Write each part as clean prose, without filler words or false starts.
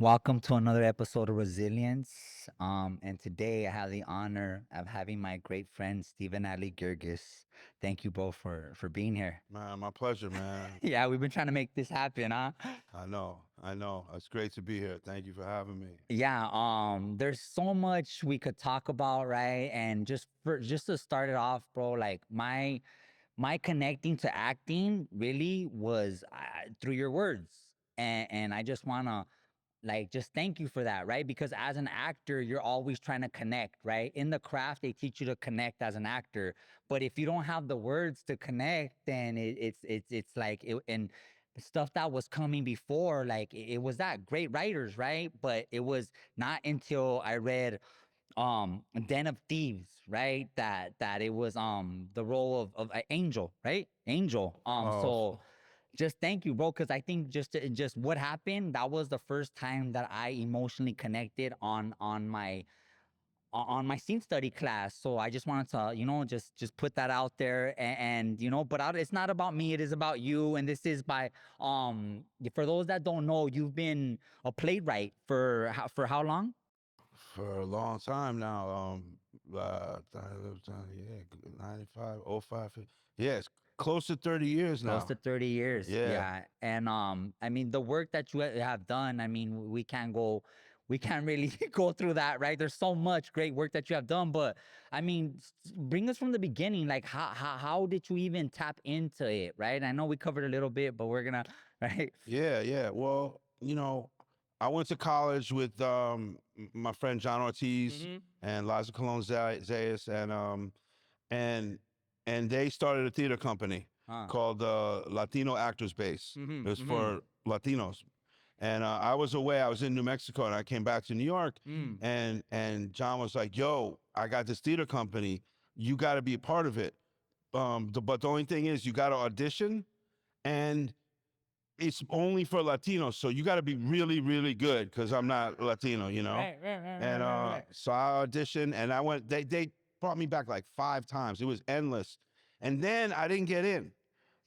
Welcome to another episode of Resilience. And today I have the honor of having my great friend Stephen Adly Guirgis. Thank you both for being here. Man, my pleasure, man. Yeah, we've been trying to make this happen, huh? I know. It's great to be here. Thank you for having me. Yeah, there's so much we could talk about, right? And just to start it off, bro, like my connecting to acting really was through your words. And I just wanna like just thank you for that, right? Because as an actor you're always trying to connect, right? In the craft they teach you to connect as an actor, but if you don't have the words to connect, then it's like it, and stuff that was coming before, like it was that great writers, right? But it was not until I read Den of Thieves, right, that it was the role of Angel, right? Angel. Oh, So just thank you, bro, because I think just what happened, that was the first time that I emotionally connected on my scene study class. So I just wanted to, just put that out there, and but it's not about me, it is about you. And this is by for those that don't know, you've been a playwright for how long? for a long time now. Yeah, 95, oh 05. Yeah, it's close to 30 years Close to now. 30 years. Yeah. Yeah. And I mean the work that you have done, I mean, we can't really go through that, right? There's so much great work that you have done, but I mean, bring us from the beginning. Like how did you even tap into it, right? I know we covered a little bit, but we're gonna right. Yeah. Well, I went to college with my friend John Ortiz Mm-hmm. and Liza Colon Zayas, and and they started a theater company Huh. called Latino Actors Base. Mm-hmm. It was Mm-hmm. for Latinos. And I was away. I was in New Mexico, and I came back to New York. Mm. And John was like, "Yo, I got this theater company. You got to be a part of it. But the only thing is, you got to audition, and it's only for Latinos. So you got to be really, really good because I'm not Latino, you know." And Right. so I auditioned, and I went. They brought me back like 5 times. It was endless, and then I didn't get in.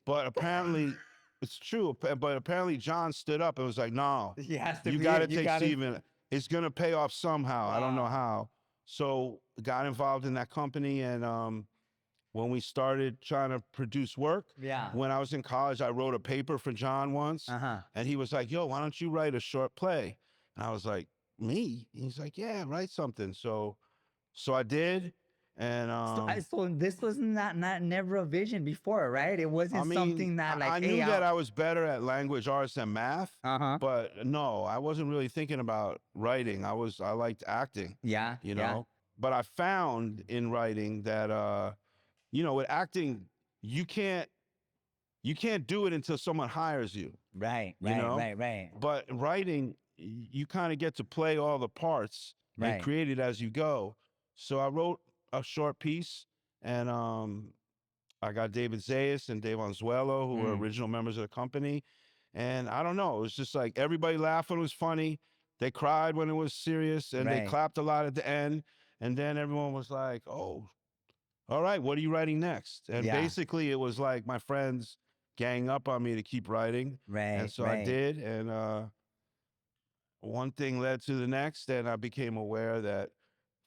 But apparently, it's true. But apparently, John stood up and was like, "No, He has to you be got to it. You take got it. Steven. It's gonna pay off somehow. I don't know Wow. how." So got involved in that company, and when we started trying to produce work, Yeah. when I was in college, I wrote a paper for John once, Uh-huh. and he was like, "Yo, why don't you write a short play?" And I was like, "Me?" He's like, "Yeah, write something." So I did, and So this was not never a vision before, right? It I wasn't mean, something that like, I hey, knew that out. I was better at language arts than math, Uh-huh. but no, I wasn't really thinking about writing. I liked acting, Yeah, you yeah. know. But I found in writing that with acting, you can't you can't do it until someone hires you, Right, you right, know? right, right, But writing, you kind of get to play all the parts and right. create it as you go. So I wrote a short piece, and I got David Zayas and Dave Onzuelo, who were Mm, original members of the company. And I don't know, it was just like everybody laughed when it was funny. They cried when it was serious, and they right. clapped a lot at the end. And then everyone was like, "Oh, all right, what are you writing next?" And Yeah. basically, it was like my friends gang up on me to keep writing. And Right, so I right. did. And one thing led to the next. And I became aware that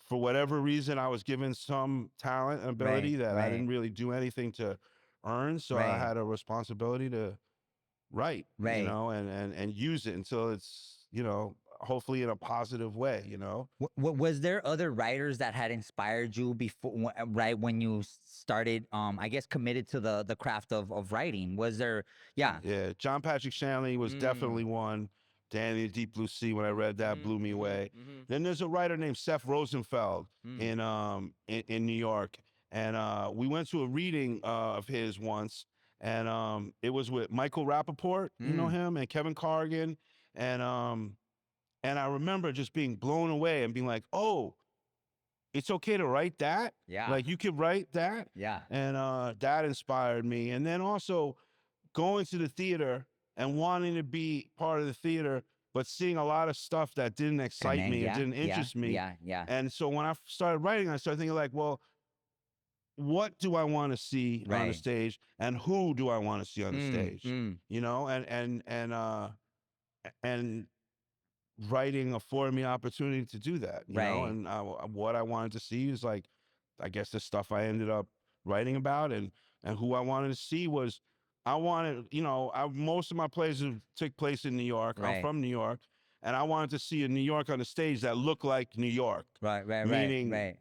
for whatever reason, I was given some talent and ability Right, that I right, didn't really do anything to earn. So I right, had a responsibility to write, right. and use it until it's, hopefully in a positive way, Was there other writers that had inspired you before, right when you started, I guess, committed to the craft of writing? Was there? Yeah. Yeah. John Patrick Shanley was definitely Mm, one. Danny the Deep Blue Sea, when I read that, mm-hmm, blew me mm-hmm, away. mm-hmm, Then there's a writer named Seth Rosenfeld mm, in New York. And we went to a reading of his once, and it was with Michael Rappaport, you know mm. him, and Kevin Corrigan. And and I remember just being blown away and being like, "Oh, it's okay to write that? Yeah, Like you could write that?" yeah. And that inspired me. And then also going to the theater and wanting to be part of the theater, but seeing a lot of stuff that didn't excite Connect. me or Yeah, didn't yeah, interest me. yeah, yeah. And so when I started writing, I started thinking like, well, what do I want to see on the Right. stage, and who do I want to see on the Mm, stage? mm. And writing afforded me opportunity to do that, you know, Right. and what I wanted to see is like, I guess the stuff I ended up writing about, and who I wanted to see was, I wanted, you know, most of my plays took place in New York. I'm Right. from New York, and I wanted to see a New York on the stage that looked like New York, Right. Right. Right. meaning Right.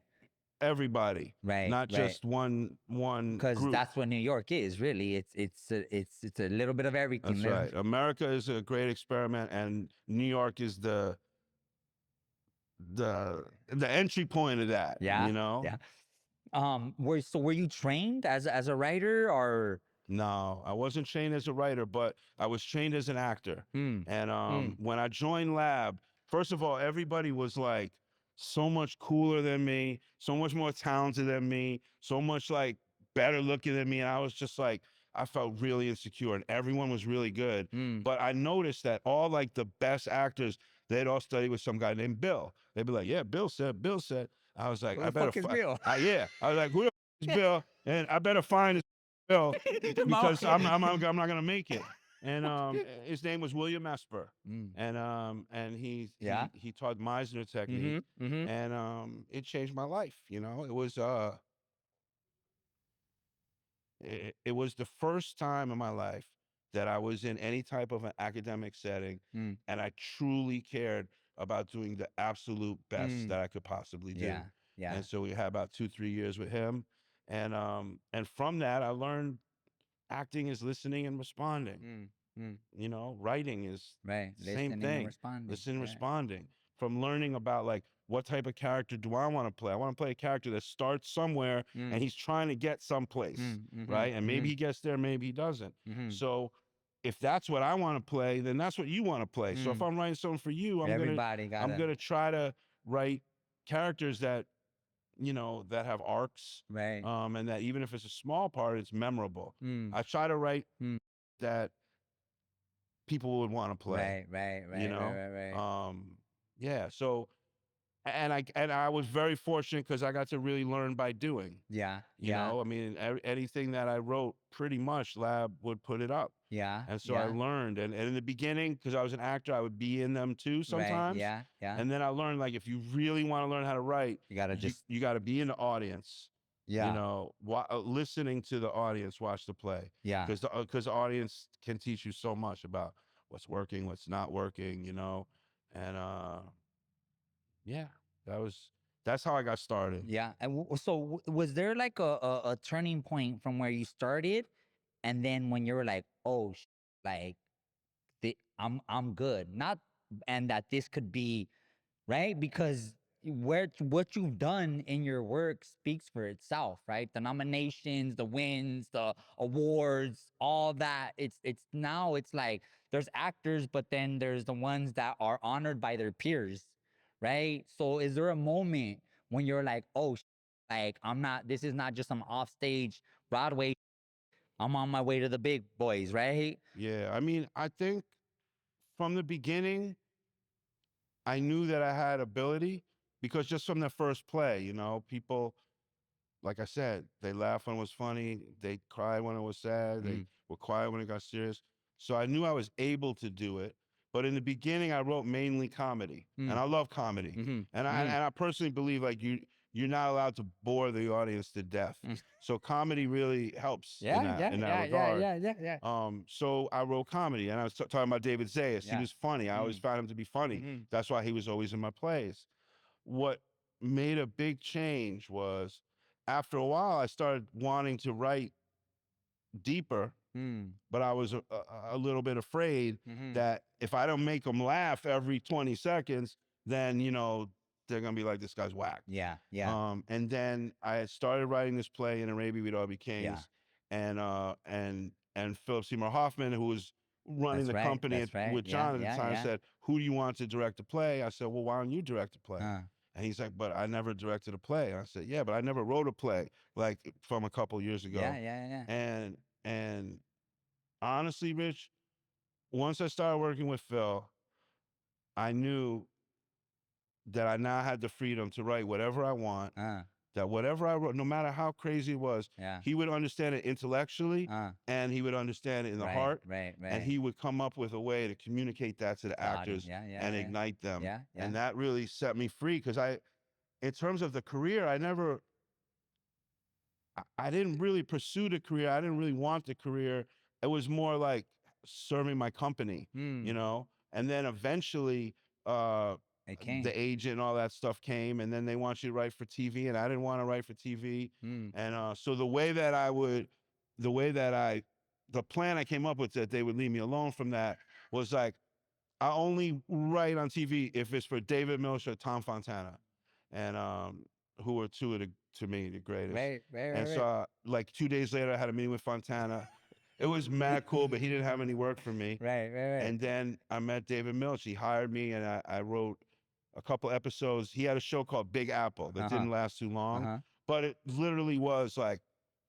everybody, Right. not Right. just one Because group. that's what New York is, really. It's a little bit of everything. That's right. America is a great experiment, and New York is the entry point of that, Yeah. you know. Yeah. Were you trained as a writer or? No, I wasn't trained as a writer, but I was trained as an actor. Mm. And Mm. when I joined Lab, first of all, everybody was like so much cooler than me, so much more talented than me, so much like better looking than me. And I was just like, I felt really insecure, and everyone was really good. Mm. But I noticed that all like the best actors, they'd all study with some guy named Bill. They'd be like, yeah, Bill said, Bill said. I was like, Who I the better, fuck is Bill? yeah. I was like, who the is Bill? And I better find this Bill because I'm not gonna make it. And his name was William Esper, Mm. and Yeah. he taught Meisner technique, Mm-hmm. Mm-hmm. and it changed my life. You know, it was the first time in my life that I was in any type of an academic setting, Mm. and I truly cared about doing the absolute best Mm. that I could possibly do. Yeah. Yeah. And so we had about 2 3 years with him, and from that I learned acting is listening and responding. Mm. Mm. You know, writing is Right. the same Listening and thing. responding. Listening and Right. responding. From learning about like what type of character do I want to play? I want to play a character that starts somewhere and Mm. he's trying to get someplace, Mm. Mm-hmm. right? And maybe Mm-hmm. he gets there, maybe he doesn't. Mm-hmm. So if that's what I want to play, then that's what you want to play. So if Mm. I'm writing something for you, Everybody I'm gotta. gonna try to write characters that, you know, that have arcs, Right. and that even if it's a small part, it's memorable. Mm. I try to write Mm. that people would want to play, Right. Right. you Right. Right. know. Right. Right. Yeah, so, and I was very fortunate because I got to really learn by doing, Yeah. you Yeah. know. I mean, anything that I wrote, pretty much Lab would put it up. Yeah. And so I Yeah. learned, and in the beginning, because I was an actor, I would be in them too Right. sometimes. Yeah. Yeah. And then I learned, like, if you really want to learn how to write, You gotta just. you got to be in the audience, you Yeah. know, listening to the audience watch the play, Yeah. because the audience can teach you so much about what's working, what's not working, you know. And yeah, that was that's how I got started. Yeah. And was there like a turning point from where you started, and then when you were like, oh, like I'm good, not, and that this could be right? Because what you've done in your work speaks for itself, right? The nominations, the wins, the awards, all that. It's now it's like there's actors, but then there's the ones that are honored by their peers, right? So is there a moment when you're like, oh, like I'm not. This is not just some offstage Broadway. I'm on my way to the big boys, right? Yeah, I mean, I think from the beginning, I knew that I had ability because just from the first play, you know, people, like I said, they laughed when it was funny, they cried when it was sad, they Mm, were quiet when it got serious. So I knew I was able to do it. But in the beginning, I wrote mainly comedy, and mm, I love comedy. mm-hmm, And mm, I personally believe like you're not allowed to bore the audience to death. mm. So comedy really helps Yeah, yeah, in that yeah, yeah, regard. yeah, yeah, yeah, So I wrote comedy, and I was talking about David Zayas. He yeah. was funny. I always Mm, found him to be funny. mm-hmm. That's why he was always in my plays. What made a big change was after a while, I started wanting to write deeper, Mm, but I was a little bit afraid mhm. that if I don't make them laugh every 20 seconds, then, you know, they're going to be like, this guy's whack. Yeah, yeah, And then I had started writing this play in Arabia We'd All Be yeah. Kings, and Philip Seymour Hoffman, who was running That's the right. company That's right. with Yeah, John at the yeah, time, yeah. said, who do you want to direct the play? I said, well, why don't you direct the play? Uh, And he's like, but I never directed a play. And I said, yeah, but I never wrote a play like from a couple years yeah, ago. yeah, yeah. And honestly, Rich, once I started working with Phil, I knew that I now had the freedom to write whatever I want, Uh, that whatever I wrote, no matter how crazy it was, Yeah. he would understand it intellectually and he would understand it in the heart. Right. And he would come up with a way to communicate that to the actors Yeah. and ignite them. Yeah. And that really set me free because in terms of the career, I didn't really pursue the career. I didn't really want the career. It was more like serving my company, you know? And then eventually, It came. the agent and all that stuff came, and then they want you to write for TV, and I didn't want to write for TV. And so the plan I came up with that they would leave me alone from that was like, I only write on TV if it's for David Milch or Tom Fontana, and who are two of to me the greatest. Right. And so like 2 days later, I had a meeting with Fontana. It was mad cool, but he didn't have any work for me. Right. And then I met David Milch. He hired me, and I wrote a couple episodes. He had a show called Big Apple that didn't last too long, but it literally was like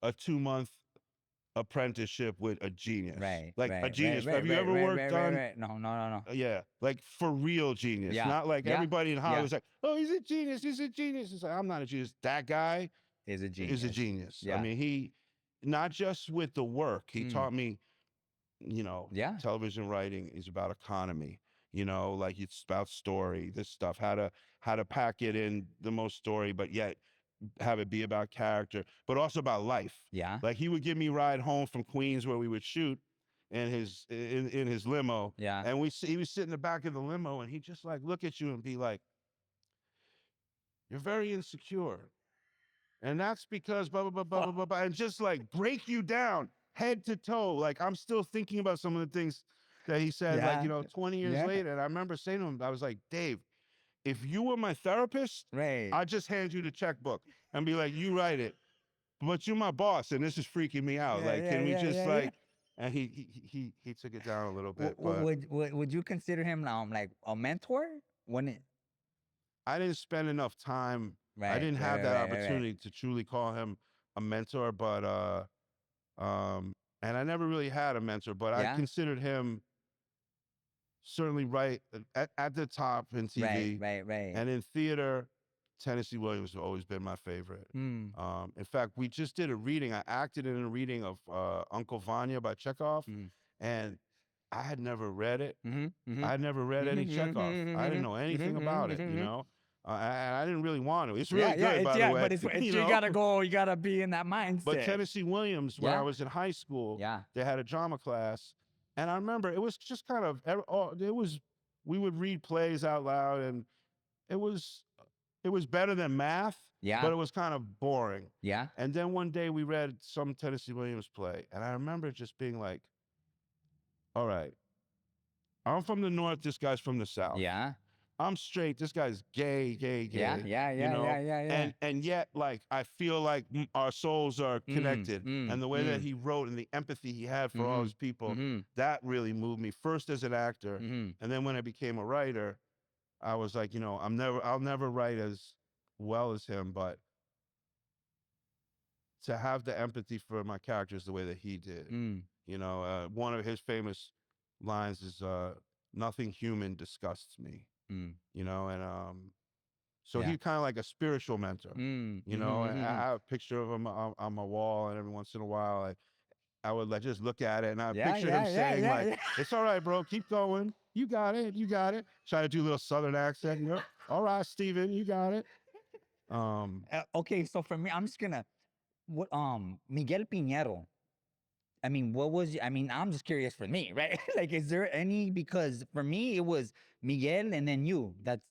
a 2-month apprenticeship with a genius. Like a genius. Have you ever worked on? No. Yeah, like for real genius. Yeah. Not like Yeah. everybody in Hollywood's like, oh, he's a genius. He's a genius. It's like, I'm not a genius. That guy Is a genius. is a genius. Yeah. I mean, he, not just with the work, he taught me, you know, Yeah. television writing is about economy, you know, like it's about story, this stuff, how to pack it in the most story, but yet have it be about character, but also about life. Yeah. Like he would give me a ride home from Queens where we would shoot in his limo. Yeah. And he would sit in the back of the limo and he'd just like look at you and be like, you're very insecure. And that's because blah, blah, blah, blah, blah, blah, blah, and just like break you down head to toe. Like I'm still thinking about some of the things that he said, like, you know, 20 years later. And I remember saying to him, I was like, Dave, if you were my therapist, I'd just hand you the checkbook and be like, you write it. But you're my boss and this is freaking me out. Can we just like, and he took it down a little bit. But Would you consider him like a mentor? I didn't spend enough time. I didn't have that opportunity to truly call him a mentor, but and I never really had a mentor, but I considered him certainly right at the top in TV. Right. And in theater, Tennessee Williams has always been my favorite. In fact, we just did a reading. I acted in a reading of Uncle Vanya by Chekhov, and I had never read it. I had never read any Chekhov. I didn't know anything about it, you know? And I didn't really want to. It's really good, by the way. But you gotta be in that mindset. But Tennessee Williams, when I was in high school, they had a drama class. And I remember it was just kind of, we would read plays out loud, and it was better than math, but it was kind of boring. Yeah. And then one day we read some Tennessee Williams play, and I remember just being like, all right, I'm from the North, this guy's from the South. Yeah. I'm straight, this guy's gay. Yeah. You know? And yet, like, I feel like our souls are connected. And the way that he wrote and the empathy he had for all his people, that really moved me, first as an actor. And then when I became a writer, I was like, you know, I'll never write as well as him, but to have the empathy for my characters the way that he did. You know, one of his famous lines is, nothing human disgusts me. You know, and so he's kind of like a spiritual mentor, you know, and I have a picture of him on my wall, and every once in a while I would like just look at it, and I picture him saying like, it's all right, bro, keep going, you got it. Try to do a little Southern accent, you know, all right, Stephen, you got it. Okay, so for me, I'm just gonna Miguel Piñero. I mean, I'm just curious for me, right? Like, is there any, because for me, it was Miguel and then you. That's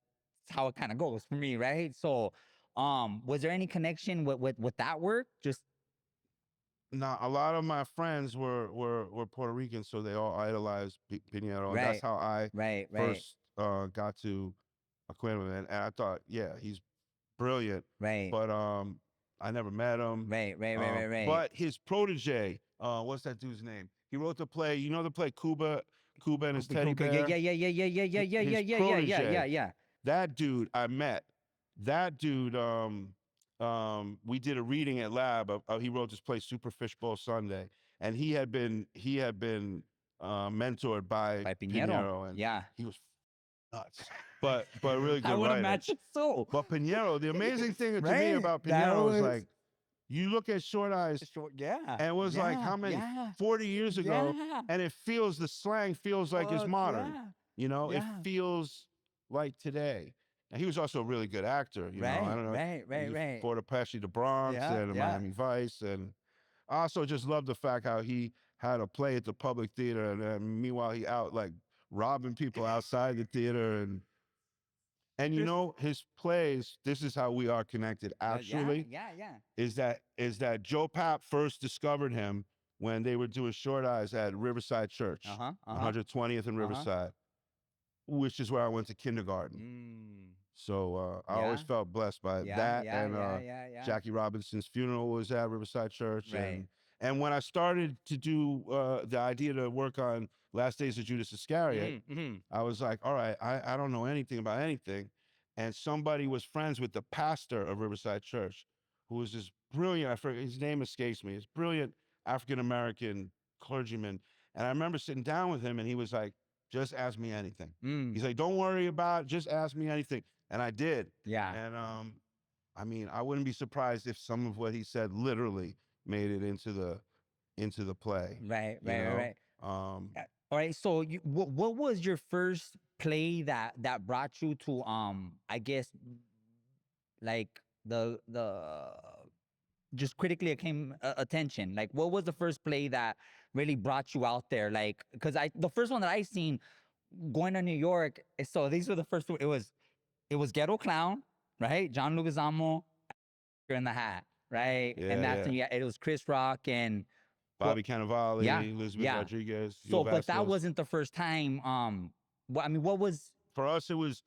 how it kind of goes for me, right? So, was there any connection with that work? Just now, a lot of my friends were Puerto Rican, so they all idolized Piñero. And that's how I first got to acquaint with him. And I thought, yeah, he's brilliant. Right. But I never met him. Right. But his protege, what's that dude's name? He wrote the play. You know the play Cuba and his teddy bear. Yeah. That dude I met. That dude, we did a reading at Lab. He wrote this play Super Fishbowl Sunday, and he had been mentored by Piñero. and Yeah. he was nuts. but really I good would writer. imagine so. But Pinheiro, the amazing thing to me Right? about That Pinheiro is was like, you look at Short Eyes, short. Yeah. and it was like Yeah. how many Yeah. 40 years ago, Yeah. and it feels the slang feels like it's Fuck modern. yeah. You know, it Yeah. feels like today. And he was also a really good actor. You know, I Right. don't know. Right. He Right. fought Apache the Bronx Yeah. and Yeah. Miami Vice, and I also just love the fact how he had a play at the public theater, and meanwhile he out like robbing people outside the theater, and you There's- know his plays. This is how we are connected. Actually, Yeah. Yeah. is that Joe Papp first discovered him when they were doing Short Eyes at Riverside Church, Uh huh. 120th and Riverside, which is where I went to kindergarten. Mm. So I Yeah. always felt blessed by Yeah. that. Yeah. And Yeah. Jackie Robinson's funeral was at Riverside Church. Right. And when I started to do the idea to work on Last Days of Judas Iscariot, I was like, all right, I don't know anything about anything. And somebody was friends with the pastor of Riverside Church, who was this brilliant, I forget, his name escapes me, this brilliant African-American clergyman. And I remember sitting down with him and he was like, just ask me anything. He's like, don't worry about it, just ask me anything. And I did. Yeah. And I mean, I wouldn't be surprised if some of what he said literally made it into the play. Right. You know? Right. All right. So, what was your first play that brought you to I guess like the just critically acclaimed attention? Like, what was the first play that really brought you out there? Like, because the first one that I seen going to New York. So these were the first two. It was Ghetto Clown, right? John Leguizamo in the Hat, right? Yeah, And that's yeah. when it was Chris Rock and Bobby Cannavale, yeah, Elizabeth yeah. Rodriguez. So, Gil but that Vasquez. wasn't the first time. I mean, what was For us, it was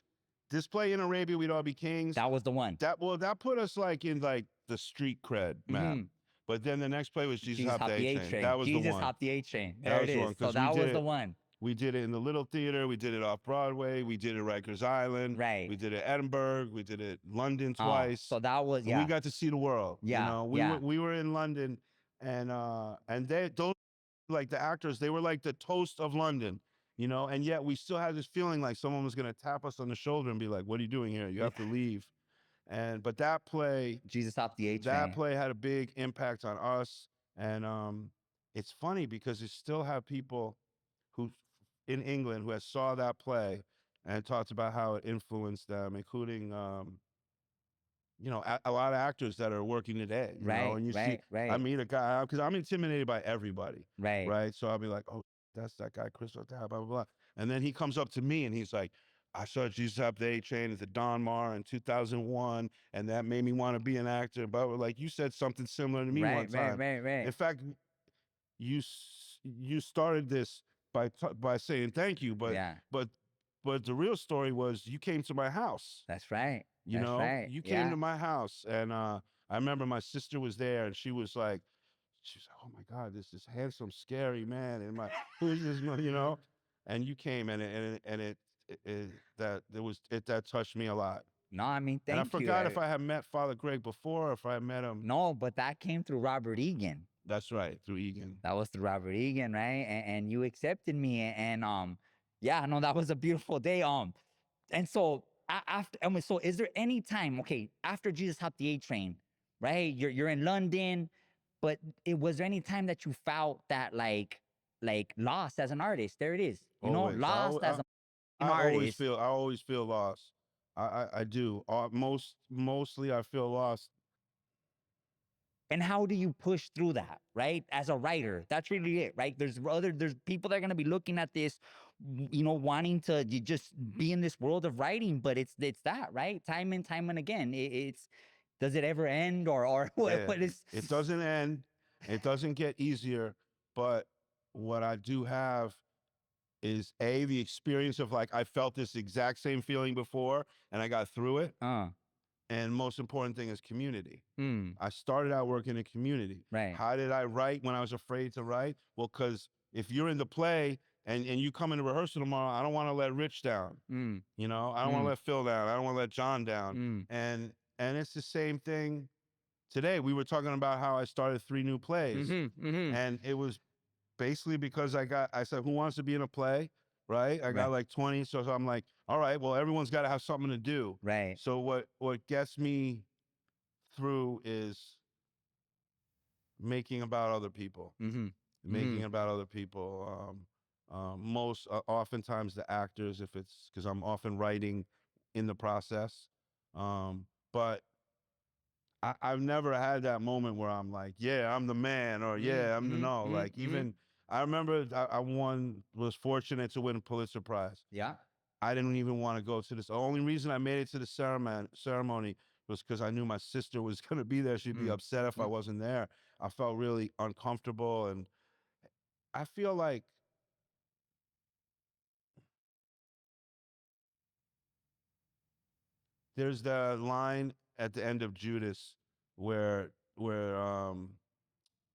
this play in Arabia, We'd All Be Kings. that was the one? That put us like in like the street cred map. But then the next play was Jesus Hop the A Train. That was Jesus the one. Hop the A Train. That There was it the is. one, So 'cause we that did was the it- one. We did it in the Little Theater. We did it off Broadway. We did it Rikers Island. Right. We did it Edinburgh. We did it London Oh, twice. so that was And we got to see the world. Yeah, You know, yeah. we were in London, and those like the actors, they were like the toast of London. You know, and yet we still had this feeling like someone was gonna tap us on the shoulder and be like, "What are you doing here? You have to leave." But that play, Jesus Hop the A Train. that play had a big impact on us. And it's funny because you still have people who in England who has saw that play and talked about how it influenced them, including you know, a lot of actors that are working today. You know, and you see, I meet a guy because I'm intimidated by everybody. Right. So I'll be like, oh, that's that guy, Chris O'Dowd, blah, blah, blah. And then he comes up to me and he's like, I saw Jesus Hop the A Train at the Don Mar in 2001, and that made me want to be an actor. But like you said something similar to me one time. Right. In fact, you started this by saying thank you, but the real story was you came to my house. That's right. You know, you came to my house, and I remember my sister was there, and she was like, oh my God, this is handsome, scary man, and who's this man, you know? And you came, and that touched me a lot. No, I mean, thank you. And I you. forgot if I had met Father Greg before, or if I had met him. No, but that came through Robert Egan. That's right, through Egan. That was through Robert Egan, right? And you accepted me, and yeah, no, that was a beautiful day. And so so is there any time, okay, after Jesus Hopped the A Train, right? You're in London, but was there any time that you felt that like lost as an artist? There it is, you know, lost as an artist. I always feel lost. I do. Mostly I feel lost. And how do you push through that, right? As a writer, that's really it, right? There's people that are gonna be looking at this, you know, wanting to just be in this world of writing, but it's that, right? Time and again. Does it ever end or what is? It doesn't end. It doesn't get easier. But what I do have is the experience of like I felt this exact same feeling before, and I got through it. And most important thing is community. I started out working in community. Right. How did I write when I was afraid to write? Well, because if you're in the play and you come into rehearsal tomorrow, I don't want to let Rich down. You know, I don't want to let Phil down. I don't want to let John down. And it's the same thing today. We were talking about how I started 3 new plays. And it was basically because I said, who wants to be in a play? right? I got Right. like 20. So I'm like, all right, well, everyone's got to have something to do. Right. So what gets me through is making about other people, Mm-hmm. Mm-hmm. making about other people. Oftentimes the actors, if it's because I'm often writing in the process. But I've never had that moment where I'm like, yeah, I'm the man, or Mm, yeah, I'm the mm-hmm. no. Like Mm-hmm. even I remember was fortunate to win a Pulitzer Prize. Yeah. I didn't even want to go to this. The only reason I made it to the ceremony was because I knew my sister was going to be there. She'd be Mm. upset if I Mm. wasn't there. I felt really uncomfortable, and I feel like there's the line at the end of Judas where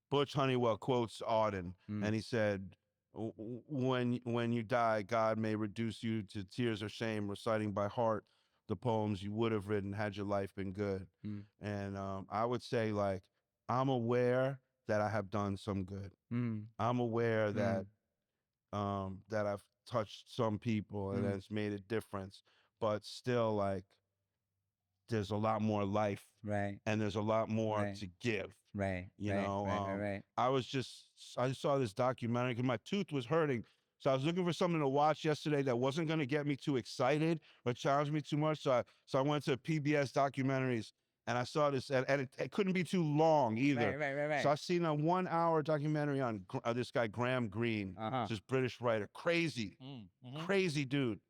Butch Honeywell quotes Auden, Mm. and he said, When you die, God may reduce you to tears or shame, reciting by heart the poems you would have written had your life been good." Mm. And I would say, like, I'm aware that I have done some good. Mm. I'm aware Mm. that I've touched some people and Mm. it's made a difference, but still, like, there's a lot more life Right. and there's a lot more Right. to give. Right. You Right. know, Right. Right. Right. I saw this documentary because my tooth was hurting. So I was looking for something to watch yesterday that wasn't going to get me too excited or challenge me too much. So I went to PBS documentaries and I saw this, and it couldn't be too long Right. either. Right. Right. So Right. I seen a 1 hour documentary on this guy, Graham Greene, Uh-huh. this British writer, crazy, Mm. Mm-hmm. crazy dude.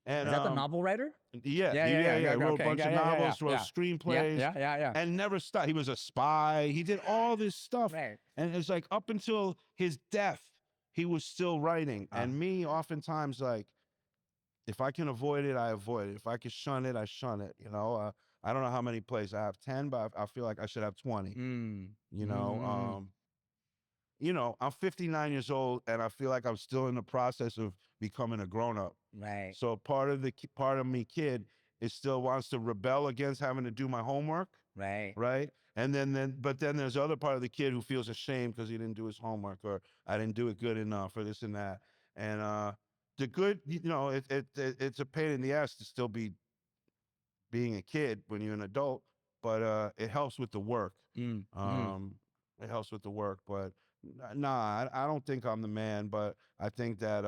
And Is that the novel writer? yeah, Yeah. Yeah. yeah, Yeah. yeah. Yeah. He wrote a Okay. bunch Yeah. of Yeah. Yeah. Yeah. novels, wrote Yeah. Yeah. screenplays, Yeah. Yeah. Yeah. and never stopped. He was a spy. He did all this stuff. Right. And it's like up until his death, he was still writing. Uh. And me, oftentimes, like, if I can avoid it, I avoid it. If I can shun it, I shun it. I don't know how many plays I have 10, but I feel like I should have 20. Mm. You know, Mm-hmm. I'm 59 years old, and I feel like I'm still in the process of becoming a grown up. Right. So part of me, kid, is still wants to rebel against having to do my homework, Right. right? And but then there's the other part of the kid who feels ashamed because he didn't do his homework, or I didn't do it good enough, or this and that. And the good, it's a pain in the ass to still be being a kid when you're an adult, but it helps with the work. Mm. Mm. Um, it helps with the work, but nah, I don't think I'm the man, but I think that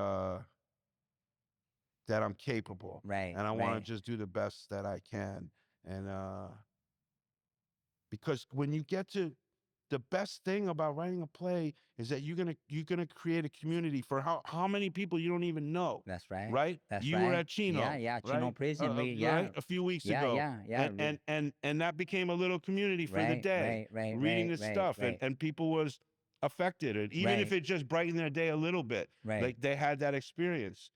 I'm capable, Right. and I want Right. to just do the best that I can. And because when you get to the best thing about writing a play is that you're gonna create a community for how many people you don't even know, That's right. right? That's You were right. at Yeah. Chino, Yeah. Chino right? Prison. We. Yeah. Right, a few weeks Yeah. ago, Yeah. Yeah. and that became a little community for the Right. day, Right. Right. reading Right. this Right. stuff, and Right. and people was affected, and even if Right. it just brightened their day a little bit, Right. like they had that experience.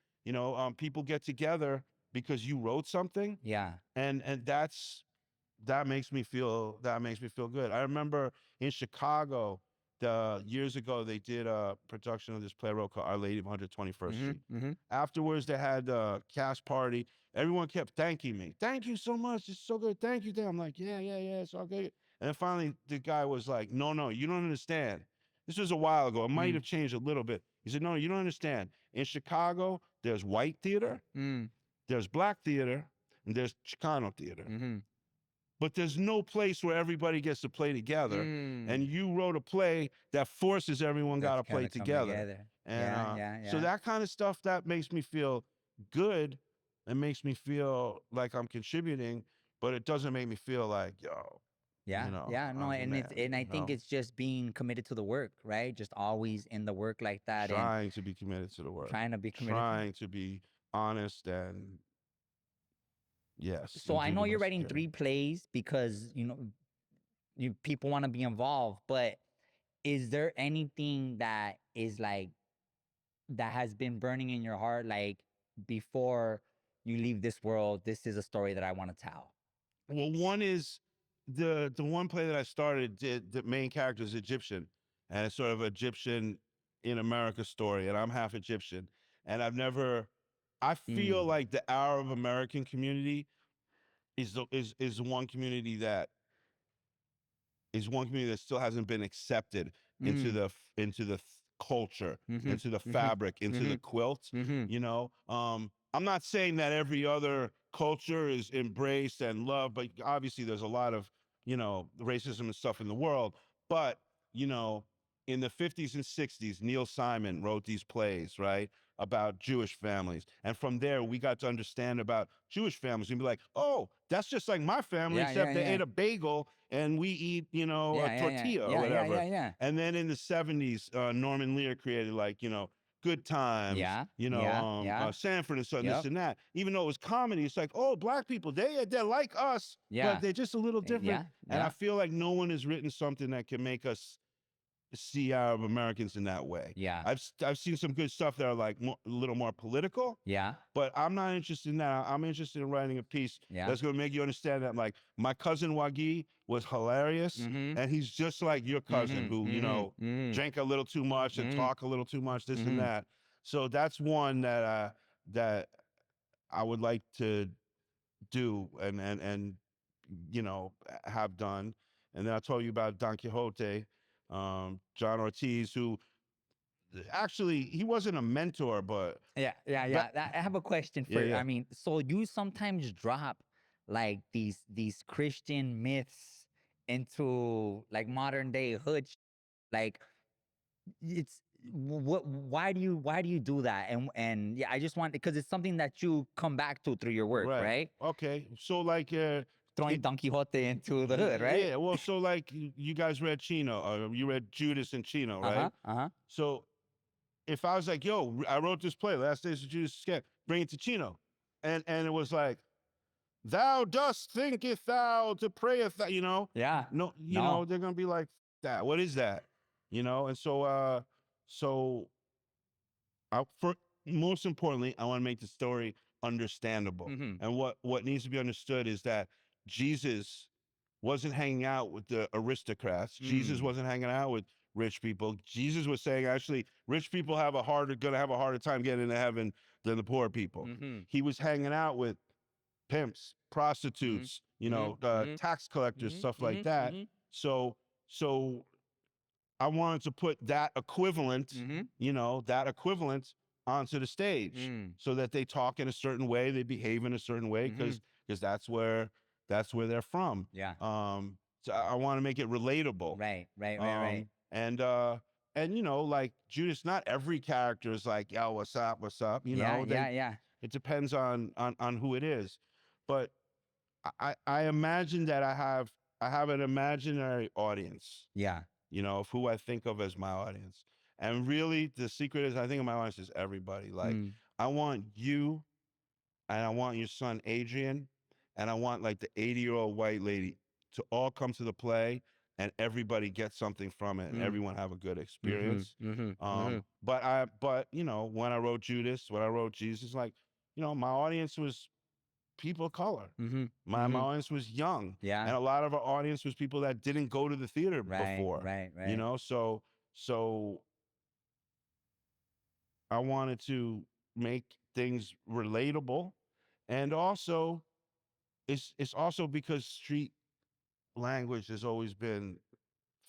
People get together because you wrote something, Yeah. and that makes me feel good. I remember in Chicago, years ago, they did a production of this play called Our Lady of 121st Mm-hmm. Street. Mm-hmm. Afterwards, they had a cast party. Everyone kept thanking me. Thank you so much. It's so good. Thank you. I'm like, yeah, yeah, yeah. It's all good. And then finally, the guy was like, no, no, you don't understand. This was a while ago. It might Mm. have changed a little bit. He said, no, you don't understand. In Chicago, there's white theater, Mm. there's black theater, and there's Chicano theater, Mm-hmm. but there's no place where everybody gets to play together. Mm. And you wrote a play that forces everyone got That's to play kind of come together. together. And Yeah. Yeah. so Yeah. that kind of stuff, that makes me feel good. It makes me feel like I'm contributing, but it doesn't make me feel like, yo, Yeah, yeah, no, I'm the and man, I think it's just being committed to the work, right? Just always in the work like that, and trying to be committed to the work, trying to be committed to. trying to be honest, and yes, So and I do know the you're best writing I can. 3 plays because you people want to be involved, but is there anything that is like that has been burning in your heart, like before you leave this world, this is a story that I want to tell? Well, one is the one play that I started. The main character is Egyptian, and it's sort of Egyptian in America story, and I'm half Egyptian, and I feel Mm. like the Arab American community is one community that still hasn't been accepted into Mm. the into the culture, Mm-hmm. into the Mm-hmm. fabric, into Mm-hmm. the quilt. Mm-hmm. You know, I'm not saying that every other culture is embraced and loved, but obviously there's a lot of, you know, racism and stuff in the world. But, you know, in the 50s and 60s, Neil Simon wrote these plays, right, about Jewish families. And from there, we got to understand about Jewish families and be like, oh, that's just like my family, Yeah, yeah, except they yeah. ate a bagel and we eat, you know, a Yeah, yeah, yeah. tortilla or Yeah, yeah, whatever. yeah, yeah. And then in the 70s, Norman Lear created, like, you know, Good Times, Yeah, you know, yeah, yeah. Sanford and Son, this Yep. and that. Even though it was comedy, it's like, oh, black people, they're like us, but Yeah. they're just a little different. Yeah, And I yeah. feel like no one has written something that can make us see Arab Americans in that way. Yeah. I've seen some good stuff that are like a little more political, Yeah. but I'm not interested in that. I'm interested in writing a piece Yeah. that's going to make you understand that, like, my cousin Wagi was hilarious, Mm-hmm. and he's just like your cousin Mm-hmm. who, you Mm-hmm. know, Mm-hmm. drank a little too much and Mm-hmm. talk a little too much, this and Mm-hmm. that. So that's one that I would like to do and you know, have done. And then I told you about Don Quixote, John Ortiz, who actually he wasn't a mentor, but Yeah, yeah, but yeah. I have a question yeah, for. yeah, I mean, so you sometimes drop like these Christian myths into like modern day hood, like it's what? Why do you do that? And yeah, I just want because it's something that you come back to through your work, right. right? Okay, so like Throwing it, Don Quixote into the hood, right? yeah, well, so like you guys read Chino, you read Judas and Chino, Uh huh. right? Uh huh. So if I was like, yo, I wrote this play, Last Days of Judas Iscariot, bring it to Chino, and it was like, thou dost thinketh thou to prayeth thou, you know, Yeah. no, you know, No. they're gonna be like, that, what is that, you know? And so for most importantly, I want to make the story understandable. Mm-hmm. And what needs to be understood is that Jesus wasn't hanging out with the aristocrats. Jesus Mm. wasn't hanging out with rich people. Jesus was saying, actually, rich people gonna have a harder time getting into heaven than the poor people. Mm-hmm. He was hanging out with pimps, Mm-hmm. prostitutes, you know, Mm-hmm. tax collectors, stuff Mm-hmm. like Mm-hmm. that. Mm-hmm. So I wanted to put that equivalent, Mm-hmm. you know, that equivalent onto the stage Mm. so that they talk in a certain way, they behave in a certain way, Mm-hmm. because that's where they're from. Yeah. So I want to make it relatable. Right. Right. Right. Right. And you know, like Judas, not every character is like, yo, what's up? You Yeah. know, Yeah. Yeah. it depends on who it is. But I imagine that I have an imaginary audience, Yeah. you know, of who I think of as my audience. And really, the secret is, I think of my audience is everybody. Like, Mm. I want you, and I want your son Adrian, and I want like the 80-year-old white lady to all come to the play, and everybody get something from it, and Mm. everyone have a good Mm-hmm. experience. Mm-hmm. Mm-hmm. But you know, when I wrote Judas, when I wrote Jesus, like, you know, my audience was people of color. Mm-hmm. My Mm-hmm. audience was young, Yeah. and a lot of our audience was people that didn't go to the theater Right. before. Right. You Right. know, so I wanted to make things relatable, and also it's also because street language has always been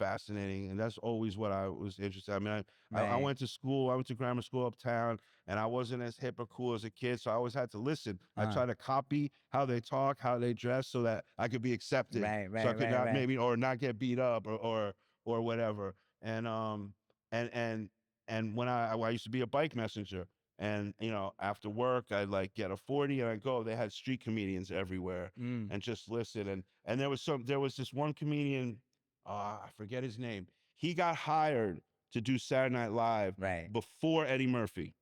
fascinating, and that's always what I was interested. I mean, I Right. went to school, I went to grammar school uptown, and I wasn't as hip or cool as a kid, so I always had to listen. I Uh. tried to copy how they talk, how they dress, so that I could be accepted, Right. so I Right. could Right. not Right. maybe or not get beat up or whatever. And and when I used to be a bike messenger. And you know, after work, I'd like get a 40 and I'd go. They had street comedians everywhere, Mm. and just listen. And there was this one comedian, I forget his name. He got hired to do Saturday Night Live Right. before Eddie Murphy.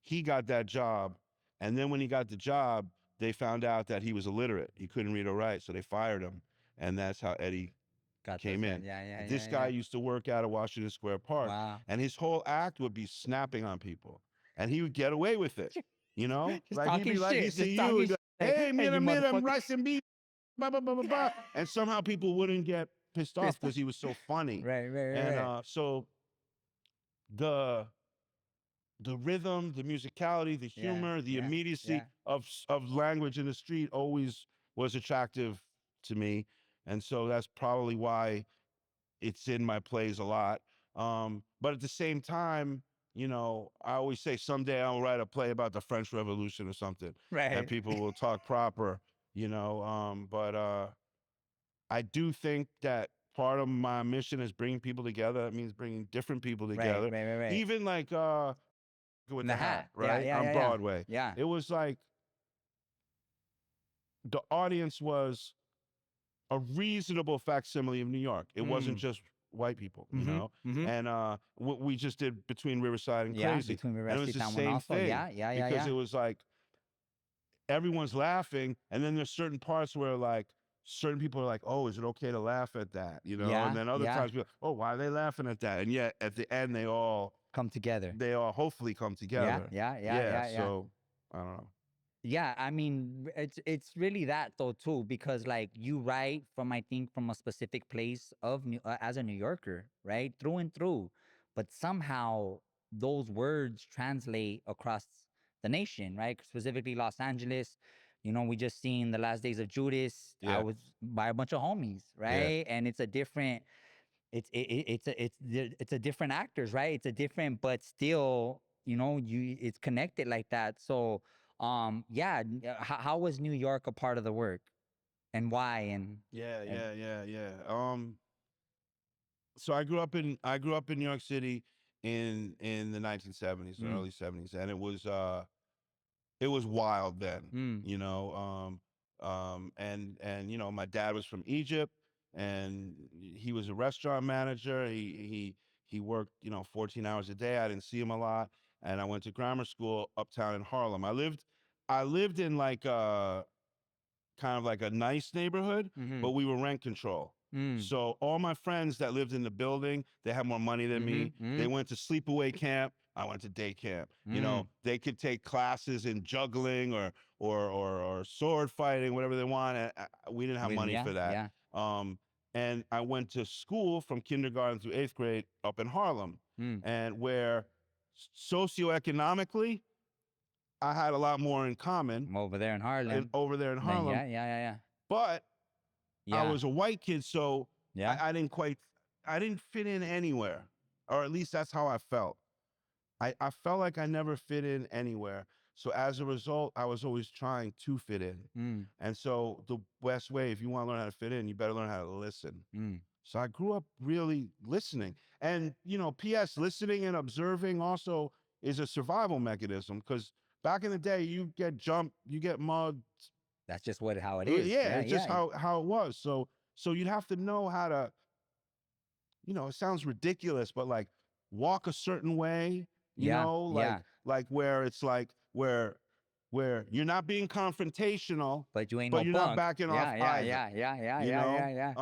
He got that job, and then when he got the job, they found out that he was illiterate. He couldn't read or write, so they fired him, and that's how Eddie Got this. came in. Yeah. Yeah. This Yeah. guy Yeah. used to work out at Washington Square Park, Wow. and his whole act would be snapping on people, and he would get away with it. You know, Just like he'd talking be like, he'd shit. see Just you, talking he'd be shit. like, Like, hey, hey, you mira, motherfucker. rice and beef, blah, blah, blah, blah, blah. And somehow people wouldn't get pissed off Pissed off. because he was so funny. Right. Right. Right. And Right. so the rhythm, the musicality, the Yeah. humor, the Yeah. immediacy Yeah. of language in the street always was attractive to me. And so that's probably why it's in my plays a lot. But at the same time, you know, I always say someday I'll write a play about the French Revolution or something, and Right. people will talk proper, you know. But I do think that part of my mission is bringing people together. That means bringing different people Right. together. Right. Right. Right. Even like with The the hat, hat. Yeah. right Yeah. on Yeah. Yeah. Broadway, Yeah. it was like the audience was a reasonable facsimile of New York. It wasn't Mm. just white people, you Mm-hmm. know. Mm-hmm. And what we just did between Riverside and Yeah. Crazy, Between and it was Resti the Town one same also. thing Yeah. Yeah. Yeah. because Yeah. it was like everyone's laughing, and then there's certain parts where like certain people are like, "Oh, is it okay to laugh at that?" You know, and Yeah. then other Yeah. times, people, "Oh, why are they laughing at that?" And yet at the end, Come together. they all hopefully come Yeah. together. Yeah. Yeah. Yeah. Yeah. Yeah. So I don't know. Yeah, I mean, it's really that though too, because like you write from, I think, from a specific place of as a New Yorker, right, through and through, but somehow those words translate across the nation, right? Specifically Los Angeles. You know, we just seen the last days of Judas. I Yeah. was by a bunch of homies, Yeah. right? And it's a different, it's a different actors, right? It's a different, but still, you know, it's connected like that. So, yeah, how was New York a part of the work, and why, Yeah. and Yeah. Yeah. Yeah. So I grew up in New York City in the 1970s, the mm, early 70s, and it was wild then, mm, you know. And you know, my dad was from Egypt, and he was a restaurant manager. He worked, you know, 14 hours a day. I didn't see him a lot, and I went to grammar school uptown in Harlem. I lived in like kind of like a nice neighborhood, mm-hmm, but we were rent control. mm, So all my friends that lived in the building, they had more money than mm-hmm, me. mm, They went to sleepaway camp. I went to day camp. You know, mm, they could take classes in juggling or sword fighting, whatever they want. And we didn't have really, money yeah, for that. yeah, And I went to school from kindergarten through eighth grade up in Harlem, mm, and where socioeconomically I had a lot more in common I'm over there in Harlem, over there in then Harlem. yeah, yeah, yeah, But I yeah, was a white kid, so yeah, I didn't quite, I didn't fit in anywhere, or at least that's how I felt. I felt like I never fit in anywhere. So as a result, I was always trying to fit in. yeah, And so the best way, if you want to learn how to fit in, you better learn how to listen. mm, So I grew up really listening. And, you know, P.S., listening and observing also is a survival mechanism because back in the day, you get jumped, you get mugged. that's just how it is. Yeah, Yeah, it's just yeah, how it was. So you'd have to know how to, you know, it sounds ridiculous, but like walk a certain way, you yeah, know, yeah, like where it's like where you're not being confrontational, but you ain't but no you're not punk. backing off Yeah, yeah, either, yeah, yeah, yeah, you yeah, yeah, know. yeah.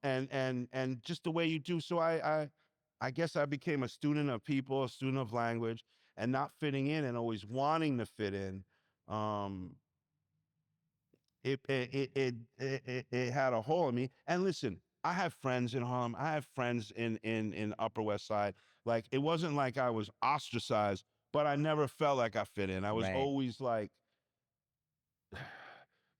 And just the way you do. So I guess I became a student of people, a student of language, and not fitting in and always wanting to fit in. Um, it had a hole in me. And listen, I have friends in Harlem. I have friends in Upper West Side. Like it wasn't like I was ostracized, but I never felt like I fit in. I was Right. always like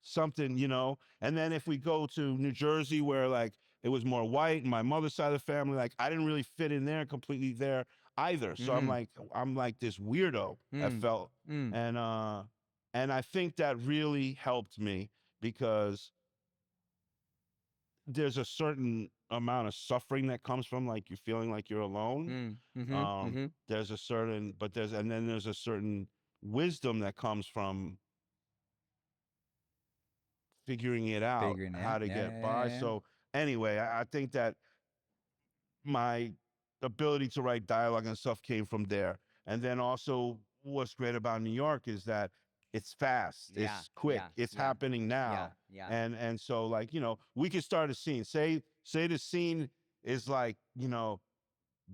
something, you know. And then if we go to New Jersey, where like it was more white, and my mother's side of the family, like I didn't really fit in there completely there either. So Mm-hmm. I'm like this weirdo. I Mm. felt, Mm. and uh, and I think that really helped me because there's a certain amount of suffering that comes from like you feeling like you're alone. Mm. Mm-hmm. Mm-hmm. There's a certain, but there's, and then there's a certain wisdom that comes from figuring it out, Figuring it how out. to Yeah, get yeah, yeah, by. yeah. So anyway, I think that my ability to write dialogue and stuff came from there. And then also what's great about New York is that it's fast, Yeah, it's quick, yeah, it's yeah, happening yeah, now. yeah. And so like, you know, we could start a scene. Say the scene is like, you know,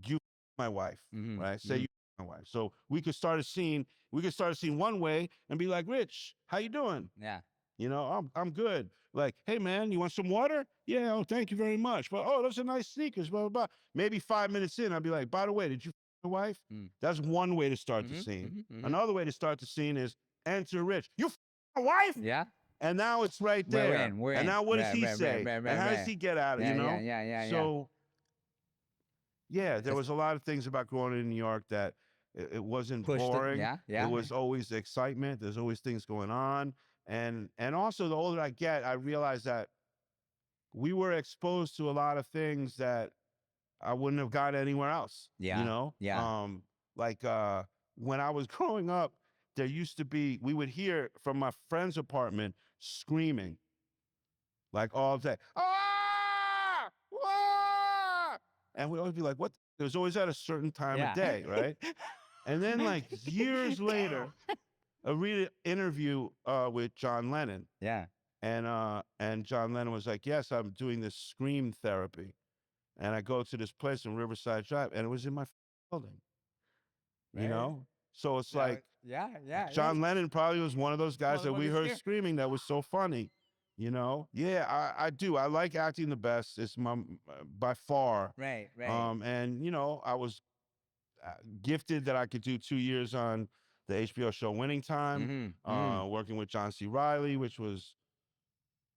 you my wife, Mm-hmm. right? Say Mm-hmm. you my wife. So we could start a scene, one way and be like, Rich, how you doing? Yeah. You know, I'm good. Like, hey man, you want some water? Yeah, oh, thank you very much. But oh, those are nice sneakers, blah, blah, blah. Maybe 5 minutes in, I'll be like, by the way, did you your wife? Mm. That's one way to start the Mm-hmm. scene. Mm-hmm. Mm-hmm. Another way to start the scene is enter Rich. You my wife? Yeah. And now it's right We're there. in. We're And in. now what does Right, he right, right, say? right, And right, how does right. he get out of it, Yeah, you yeah, know? yeah, yeah, yeah. So Yeah, there Just was a lot of things about growing in New York that it wasn't push the boring. yeah, It yeah, was always excitement. There's always things going on. And also the older I get, I realize that we were exposed to a lot of things that I wouldn't have got anywhere else, you yeah, know? yeah. Like when I was growing up, there used to be, we would hear from my friend's apartment screaming like all day. Ah! Ah! And we'd always be like, what? It was always at a certain time of Yeah. day, right? And then like years later, I read an interview with John Lennon. Yeah. And John Lennon was like, yes, I'm doing this scream therapy. And I go to this place in Riverside Drive, and it was in my building, you Right. know? So it's Yeah, like yeah, yeah. John Lennon probably was one of those guys that we Motherfucker heard scream. screaming that was so funny, you know? Yeah, I do. I like acting the best. It's my by far. Right, right. And you know, I was gifted that I could do 2 years on the HBO show Winning Time, Mm. working with John C. Reilly, which was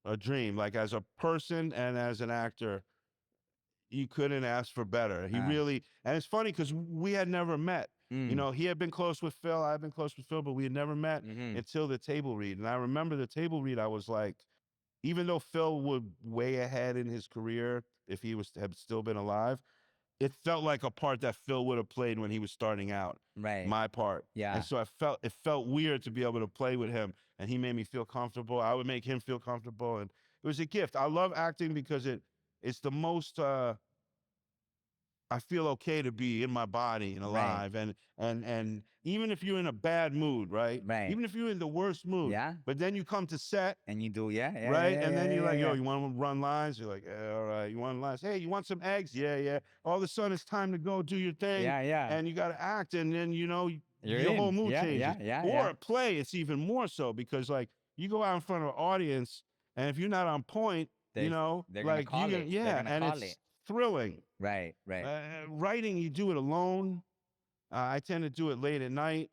a dream. Like as a person and as an actor, you couldn't ask for better. He Uh, really, and it's funny because we had never met. You mm, know, he had been close with Phil, I had been close with Phil, but we had never met mm-hmm. until the table read. And I remember the table read, I was like, even though Phil would way ahead in his career if he was had still been alive, it felt like a part that Phil would have played when he was starting out, Right. my part. And Yeah. so it felt weird to be able to play with him, and he made me feel comfortable. I would make him feel comfortable, and it was a gift. I love acting because it's the most I feel okay to be in my body and Right. alive. And even if you're in a bad mood, right? Right. Even if you're in the worst mood, Yeah. but then you come to set, And you do, yeah, yeah, yeah, right? yeah, And yeah, then you're yeah, like, yo, yeah. you want to run lines? You're like, yeah, all right. You want lines? Hey, you want some eggs? Yeah, yeah. All of a sudden, it's time to go do your thing, Yeah, yeah. and you got to act, and then you know You're your whole in. mood Yeah, yeah, changes. yeah, Or yeah. a play, it's even more so because like you go out in front of an audience, and if you're not on point, you They know, they're gonna like you call get it. They're yeah, gonna and call it. it's thrilling. Right, right. Writing, you do it alone. I tend to do it late at night.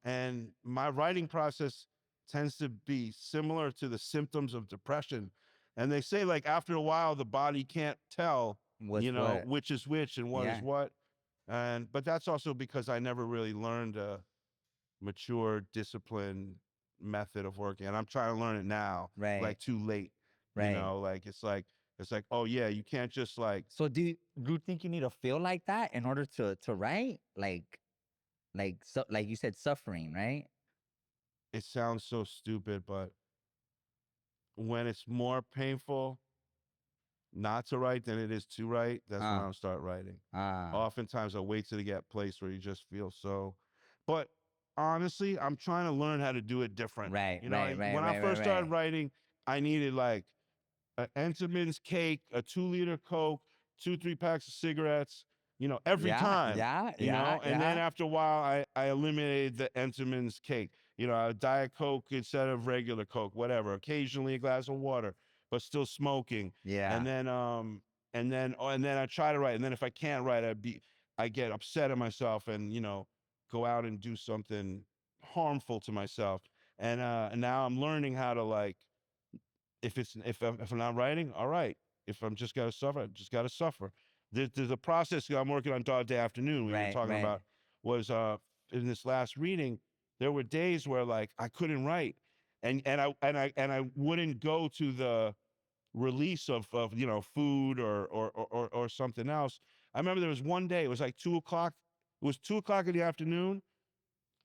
And my writing process tends to be similar to the symptoms of depression. And they say, like, after a while, the body can't tell, What's you know, what? which is which and what is Yeah. what. But that's also because I never really learned a mature, disciplined method of working. And I'm trying to learn it now, Right, like too late, you right. know, it's like, oh yeah, you can't just like, So do you think you need to feel like that in order to write? So like you said, suffering, right? it sounds so stupid, but when it's more painful not to write than it is to write, that's when Uh, I'll start writing. uh, Oftentimes I'll wait till to get a place where you just feel so. But honestly, I'm trying to learn how to do it different. right, You know, right, right, when I right, right, first started right. writing, I needed like an Entenmann's cake, a 2 liter Coke, 3 packs of cigarettes, you know, every Yeah, time, yeah, you yeah, know, and then yeah, after a while, I eliminated the Entenmann's cake, you know, a Diet Coke instead of regular Coke, whatever, occasionally a glass of water, but still smoking. yeah. And then, and then I try to write. And then if I can't write, I get upset at myself and, you know, go out and do something harmful to myself. And now I'm learning how to like, if I'm not writing, all right. If I'm just gotta suffer, I just gotta suffer. There's a process that I'm working on Dog Day Afternoon. We were Right, talking right. about was in this last reading, there were days where like I couldn't write, and I wouldn't go to the release of you know food or something else. I remember there was one day. It was like 2 o'clock. It was 2 o'clock in the afternoon.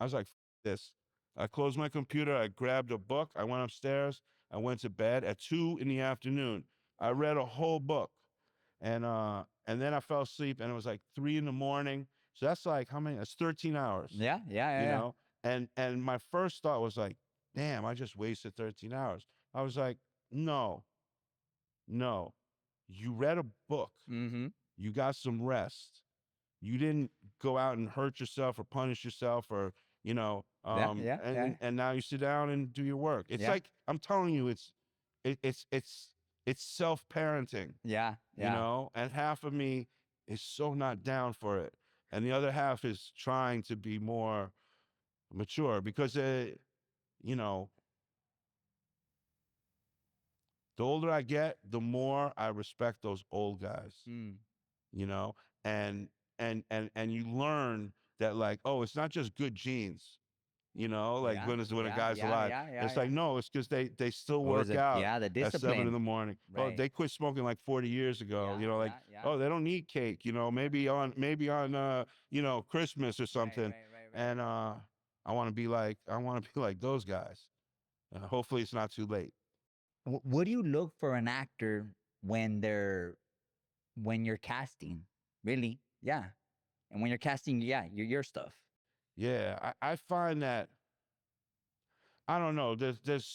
I was like, this. I closed my computer. I grabbed a book. I went upstairs. I went to bed at 2 in the afternoon. I read a whole book, and then I fell asleep, and it was like 3 in the morning. So that's like how many? That's 13 hours, Yeah, yeah, yeah, you yeah. know. And my first thought was like, damn, I just wasted 13 hours. I was like, no, no, you read a book. Mm-hmm. You got some rest. You didn't go out and hurt yourself or punish yourself or you know Yeah, yeah, yeah, and now you sit down and do your work. It's yeah, like I'm telling you, it's self-parenting, yeah, you yeah. know, and half of me is so not down for it, and the other half is trying to be more mature because you know, the older I get, the more I respect those old guys, Mm. you know. and and you learn that, like, oh, it's not just good genes, like Yeah, when a yeah, guy's yeah, alive. yeah, yeah, It's yeah. like, no, it's because they still What was work it? out Yeah, the at 7 in discipline. the morning. Oh, Right. they quit smoking like 40 years ago, Yeah, like, yeah, yeah. oh, they don't need cake, maybe on Christmas or Right, something. right, right, right. And I want to be like those guys. Hopefully it's not too late. What do you look for an actor when they're when you're casting? Really? Yeah. And when you're casting, yeah, your stuff. Yeah, I find that, I don't know, there's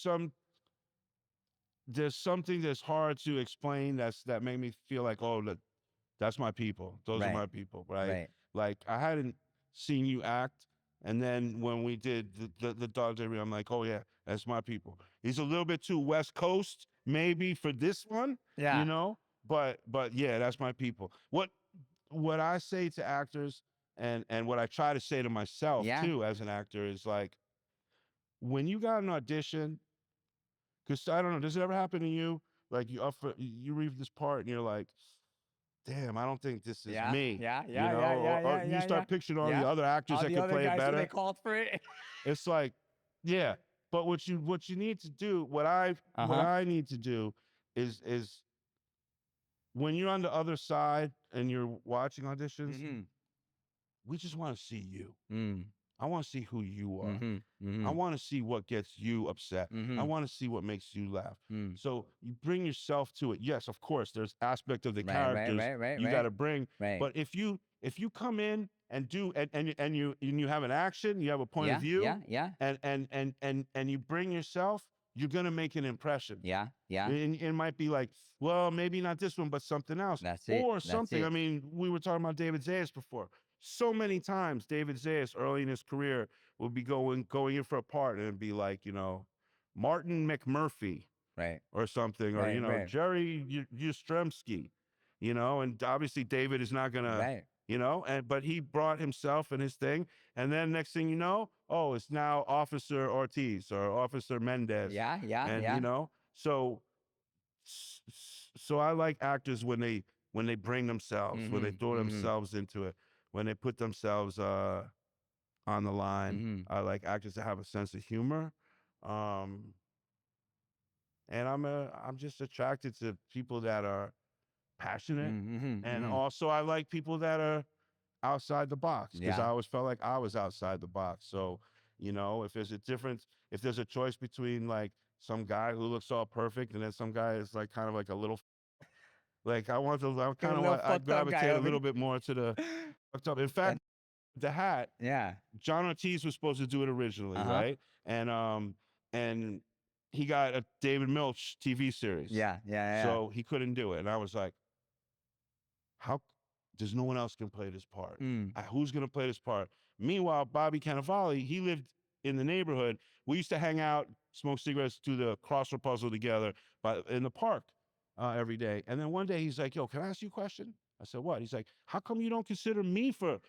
something that's hard to explain, that made me feel like, oh, that's my people. Those are Right. my people, right? Right. Like, I hadn't seen you act, and then when we did the Dog Day, I'm like, oh yeah, that's my people. He's a little bit too West Coast, maybe, for this one, Yeah. but yeah, that's my people. What I say to actors, and what I try to say to myself Yeah. too as an actor, is like, when you got an audition, because I don't know, does it ever happen to you? Like, you read this part and you're like, damn, I don't think this is Yeah. me, Yeah. Yeah. Yeah. Yeah. or Yeah. you Yeah. Yeah. start picturing all the Yeah. other actors All that the could other play it guys who they better. called for it. It's like, yeah, but what you need to do, what Uh-huh. I need to do is when you're on the other side and you're watching auditions, Mm-hmm. we just want to see you. Mm. I want to see who you are. Mm-hmm. I Mm-hmm. want to see what gets you upset. I Mm-hmm. want to see what makes you laugh. Mm. So you bring yourself to it. Yes, of course, there's aspect of the Right. Right. characters Right. Right. you got Right. to bring. Right. But if you come in and do, and you have an action, you have a point of Yeah. view, Yeah. Yeah. and you bring yourself, you're gonna make an impression. Yeah. Yeah. And it might be like, well, maybe not this one, but something else, That's it. or That's something. I it. mean, we were talking about David Zayas before. So many times, David Zayas, early in his career, would be going in for a part, and it'd be like, Martin McMurphy Right. or something, or Right. Right. Jerry Yastrzemski, and obviously David is not gonna, Right. but he brought himself and his thing, and then next thing you know, oh, it's now Officer Ortiz or Officer Mendez, Yeah. Yeah. and Yeah. so I like actors when they bring themselves, when they Mm-hmm. throw Mm-hmm. themselves into it, when they put themselves on the line. Mm-hmm. I like actors that have a sense of humor. Um, and I'm just attracted to people that are passionate, Mm-hmm. and Mm-hmm. also I like people that are outside the box, because I Yeah. always felt like I was outside the box. So, if there's a choice between, like, some guy who looks all perfect and then some guy is like kind of like a little, like, I A kind of little want I fucked up guy gravitate a over little bit more to the fucked up. In and fact, the hat, yeah. John Ortiz was supposed to do it originally, Uh-huh. right? And he got a David Milch TV series, Yeah. Yeah. so he couldn't do it. And I was like, how? There's no one else can play this part. Yeah. Mm. Who's gonna play this part? Meanwhile, Bobby Cannavale, he lived in the neighborhood. We used to hang out, smoke cigarettes, do the crossword puzzle together, in the park every day. And then one day he's like, "Yo, can I ask you a question?" I said, "What?" He's like, "How come you don't consider me for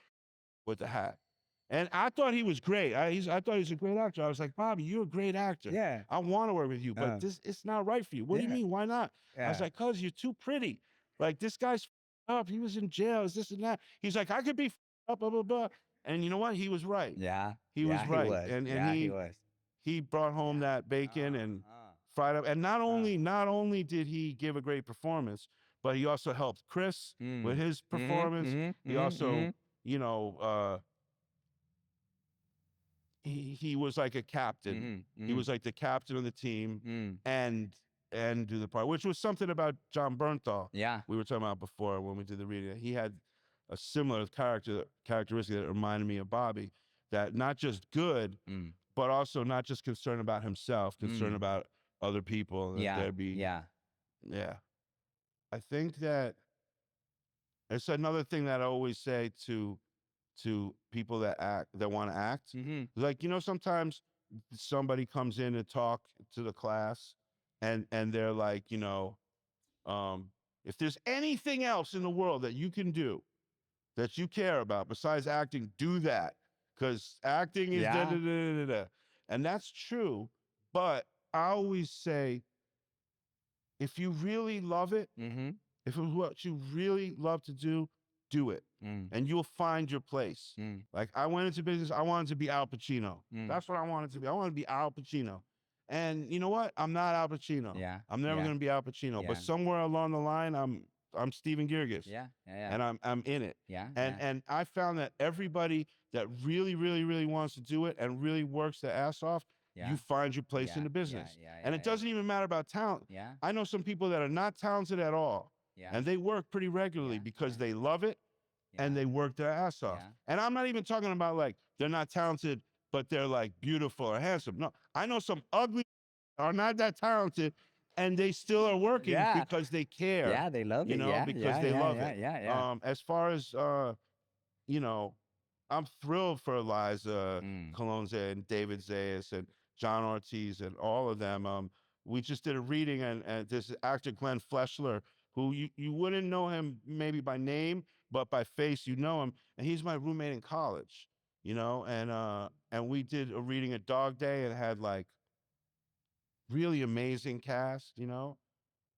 with the hat?" And I thought he was great. I thought he was a great actor. I was like, "Bobby, you're a great actor. Yeah. I want to work with you, but Uh, it's not right for you." "What do you yeah. mean? Why not?" I was Yeah. like, "Cause you're too pretty. Like, this guy's up. He was in jail. Is this and that." He's like, "I could be up, blah blah blah." And you know what? He was right. Yeah. He was Yeah. He right. was. And Yeah. He was. he brought home Yeah. that bacon and Uh. fried up. And not Uh. only did he give a great performance, but he also helped Chris with Mm. his Mhm. performance. Mhm. He Mhm. also, Mhm. he was like a captain. Mhm. He Mhm. was like the captain of the team, Mm. and do the part, which was something about John Bernthal Yeah. we were talking about before when we did the reading. He had a similar characteristic that reminded me of Bobby, that not just good, Mm. but also not just concerned about himself, concerned Mm. about other people, and that Yeah. there'd be, Yeah. yeah. I think that it's another thing that I always say to people that want to act. Mhm. Like, sometimes somebody comes in and talk to the class, and they're like, um, if there's anything else in the world that you can do that you care about besides acting, do that. Because acting is da da Yeah. da da da. And that's true. But I always say, if you really love it, Mhm. if it's what you really love to do do it, Mm. and you'll find your place. Mm. Like I went into business, I wanted to be Al Pacino. Mm. That's what I wanted to be. I wanted to be Al Pacino. And you know what? I'm not Al Pacino. Yeah. I'm never Yeah. gonna be Al Pacino. Yeah. But somewhere along the line, I'm Stephen Guirgis. Yeah. Yeah. And I'm in it. Yeah. And Yeah. and I found that everybody that really, really, really wants to do it and really works their ass off, Yeah. you find your place Yeah. in the Yeah. business. Yeah. And Yeah. it doesn't even matter about talent. Yeah. I know some people that are not talented at all, Yeah. and they work pretty regularly Yeah. because Yeah. they love it and Yeah. they work their ass off. Yeah. And I'm not even talking about like they're not talented, but they're like beautiful or handsome. No, I know some ugly are not that talented, and they still are working Yeah. because they care. Yeah. They love You it. know, Yeah. because Yeah. they Yeah. love Yeah. it. Yeah. Yeah. As far as you know, I'm thrilled for Eliza Mm. Colonze and David Zayas and John Ortiz and all of them. We just did a reading, and this actor Glenn Fleshler, who you wouldn't know him maybe by name, but by face you know him, and he's my roommate in college. You know, and we did a reading at Dog Day and had like really amazing cast. You know,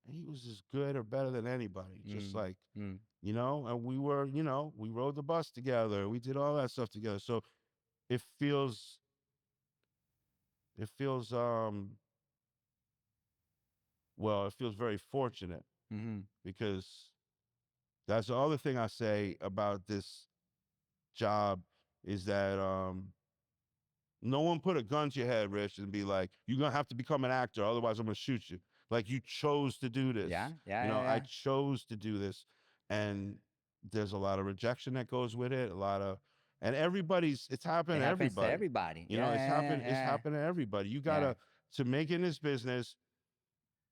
and he was as good or better than anybody. Just Mm. like Mm. you know, and we were, you know, we rode the bus together. We did all that stuff together. So it feels, it feels, well, it feels very fortunate Mm-hmm. because that's the other thing I say about this job is that no one put a gun to your head, Rich, and be like, you're gonna have to become an actor, otherwise I'm gonna shoot you. Like you chose to do this. Yeah. Yeah. You know, Yeah. I Yeah. chose to do this. And there's a lot of rejection that goes with it, a lot of and everybody's it's happened It to happens to everybody. everybody. You know, Yeah. Yeah. it's Yeah. happened to everybody. You Yeah. gotta to make in this business,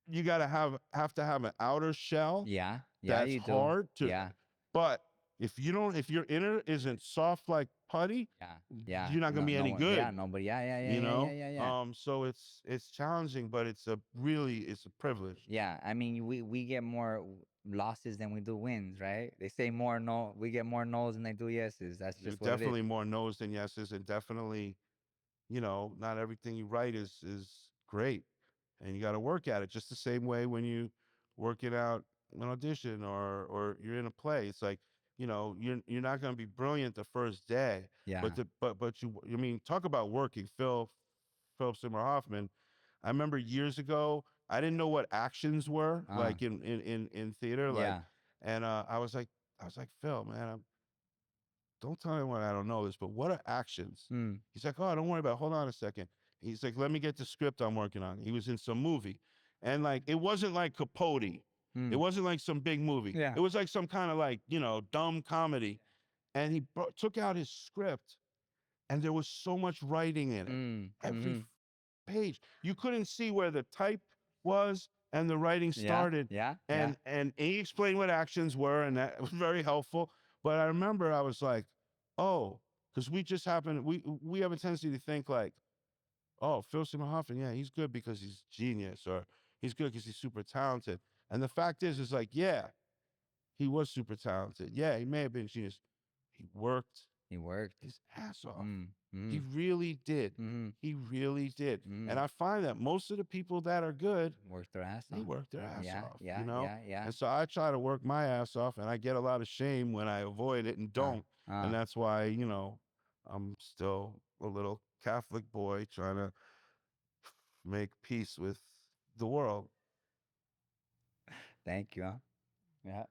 you gotta have to have an outer shell Yeah. Yeah. that's You do. hard to Yeah. but if you don't if your inner isn't soft like putty, Yeah. Yeah. you're not gonna No. be No any one. Yeah. good. Nobody. Yeah. Yeah. Yeah. You Yeah. Yeah. know? Yeah. Yeah. So it's challenging, but it's a really it's a privilege. Yeah. I mean, we get more losses than we do wins, right? They say more no. We get more no's than they do yeses. That's There's just what it is. definitely more no's than yeses, and definitely, you know, not everything you write is great, and you got to work at it. Just the same way when you working out an audition or you're in a play, it's like you know you're not going to be brilliant the first day, Yeah. but you I mean talk about working. Philip Seymour Hoffman. I remember years ago, I didn't know what actions were like in theater, like, Yeah. and I was like Phil, man, don't tell anyone I don't know this, but what are actions? Mm. He's like, oh, don't worry about it. Hold on a second. He's like, let me get the script I'm working on. He was in some movie. And like, it wasn't like Capote. It Mm. wasn't like some big movie. Yeah. It was like some kind of like, you know, dumb comedy. And he took out his script and there was so much writing in it. Mm. Every Mhm. page. You couldn't see where the type was and the writing Yeah. started. Yeah. Yeah. And he explained what actions were, and that was very helpful. But I remember I was like, oh, because we just happen we have a tendency to think like, oh, Phil Seymour Hoffman, yeah, he's good because he's genius, or he's good because he's super talented. And the fact is like, yeah, he was super talented. Yeah, he may have been genius. He worked He worked. his ass off. Mm. He Mm. really did. Mm. He really did. Mm. And I find that most of the people that are good, Worked their ass they off. work their ass Yeah. off, Yeah. you know? Yeah. Yeah. And so I try to work my ass off, and I get a lot of shame when I avoid it and don't. And that's why, you know, I'm still a little Catholic boy trying to make peace with the world. Thank you. Huh? Yeah.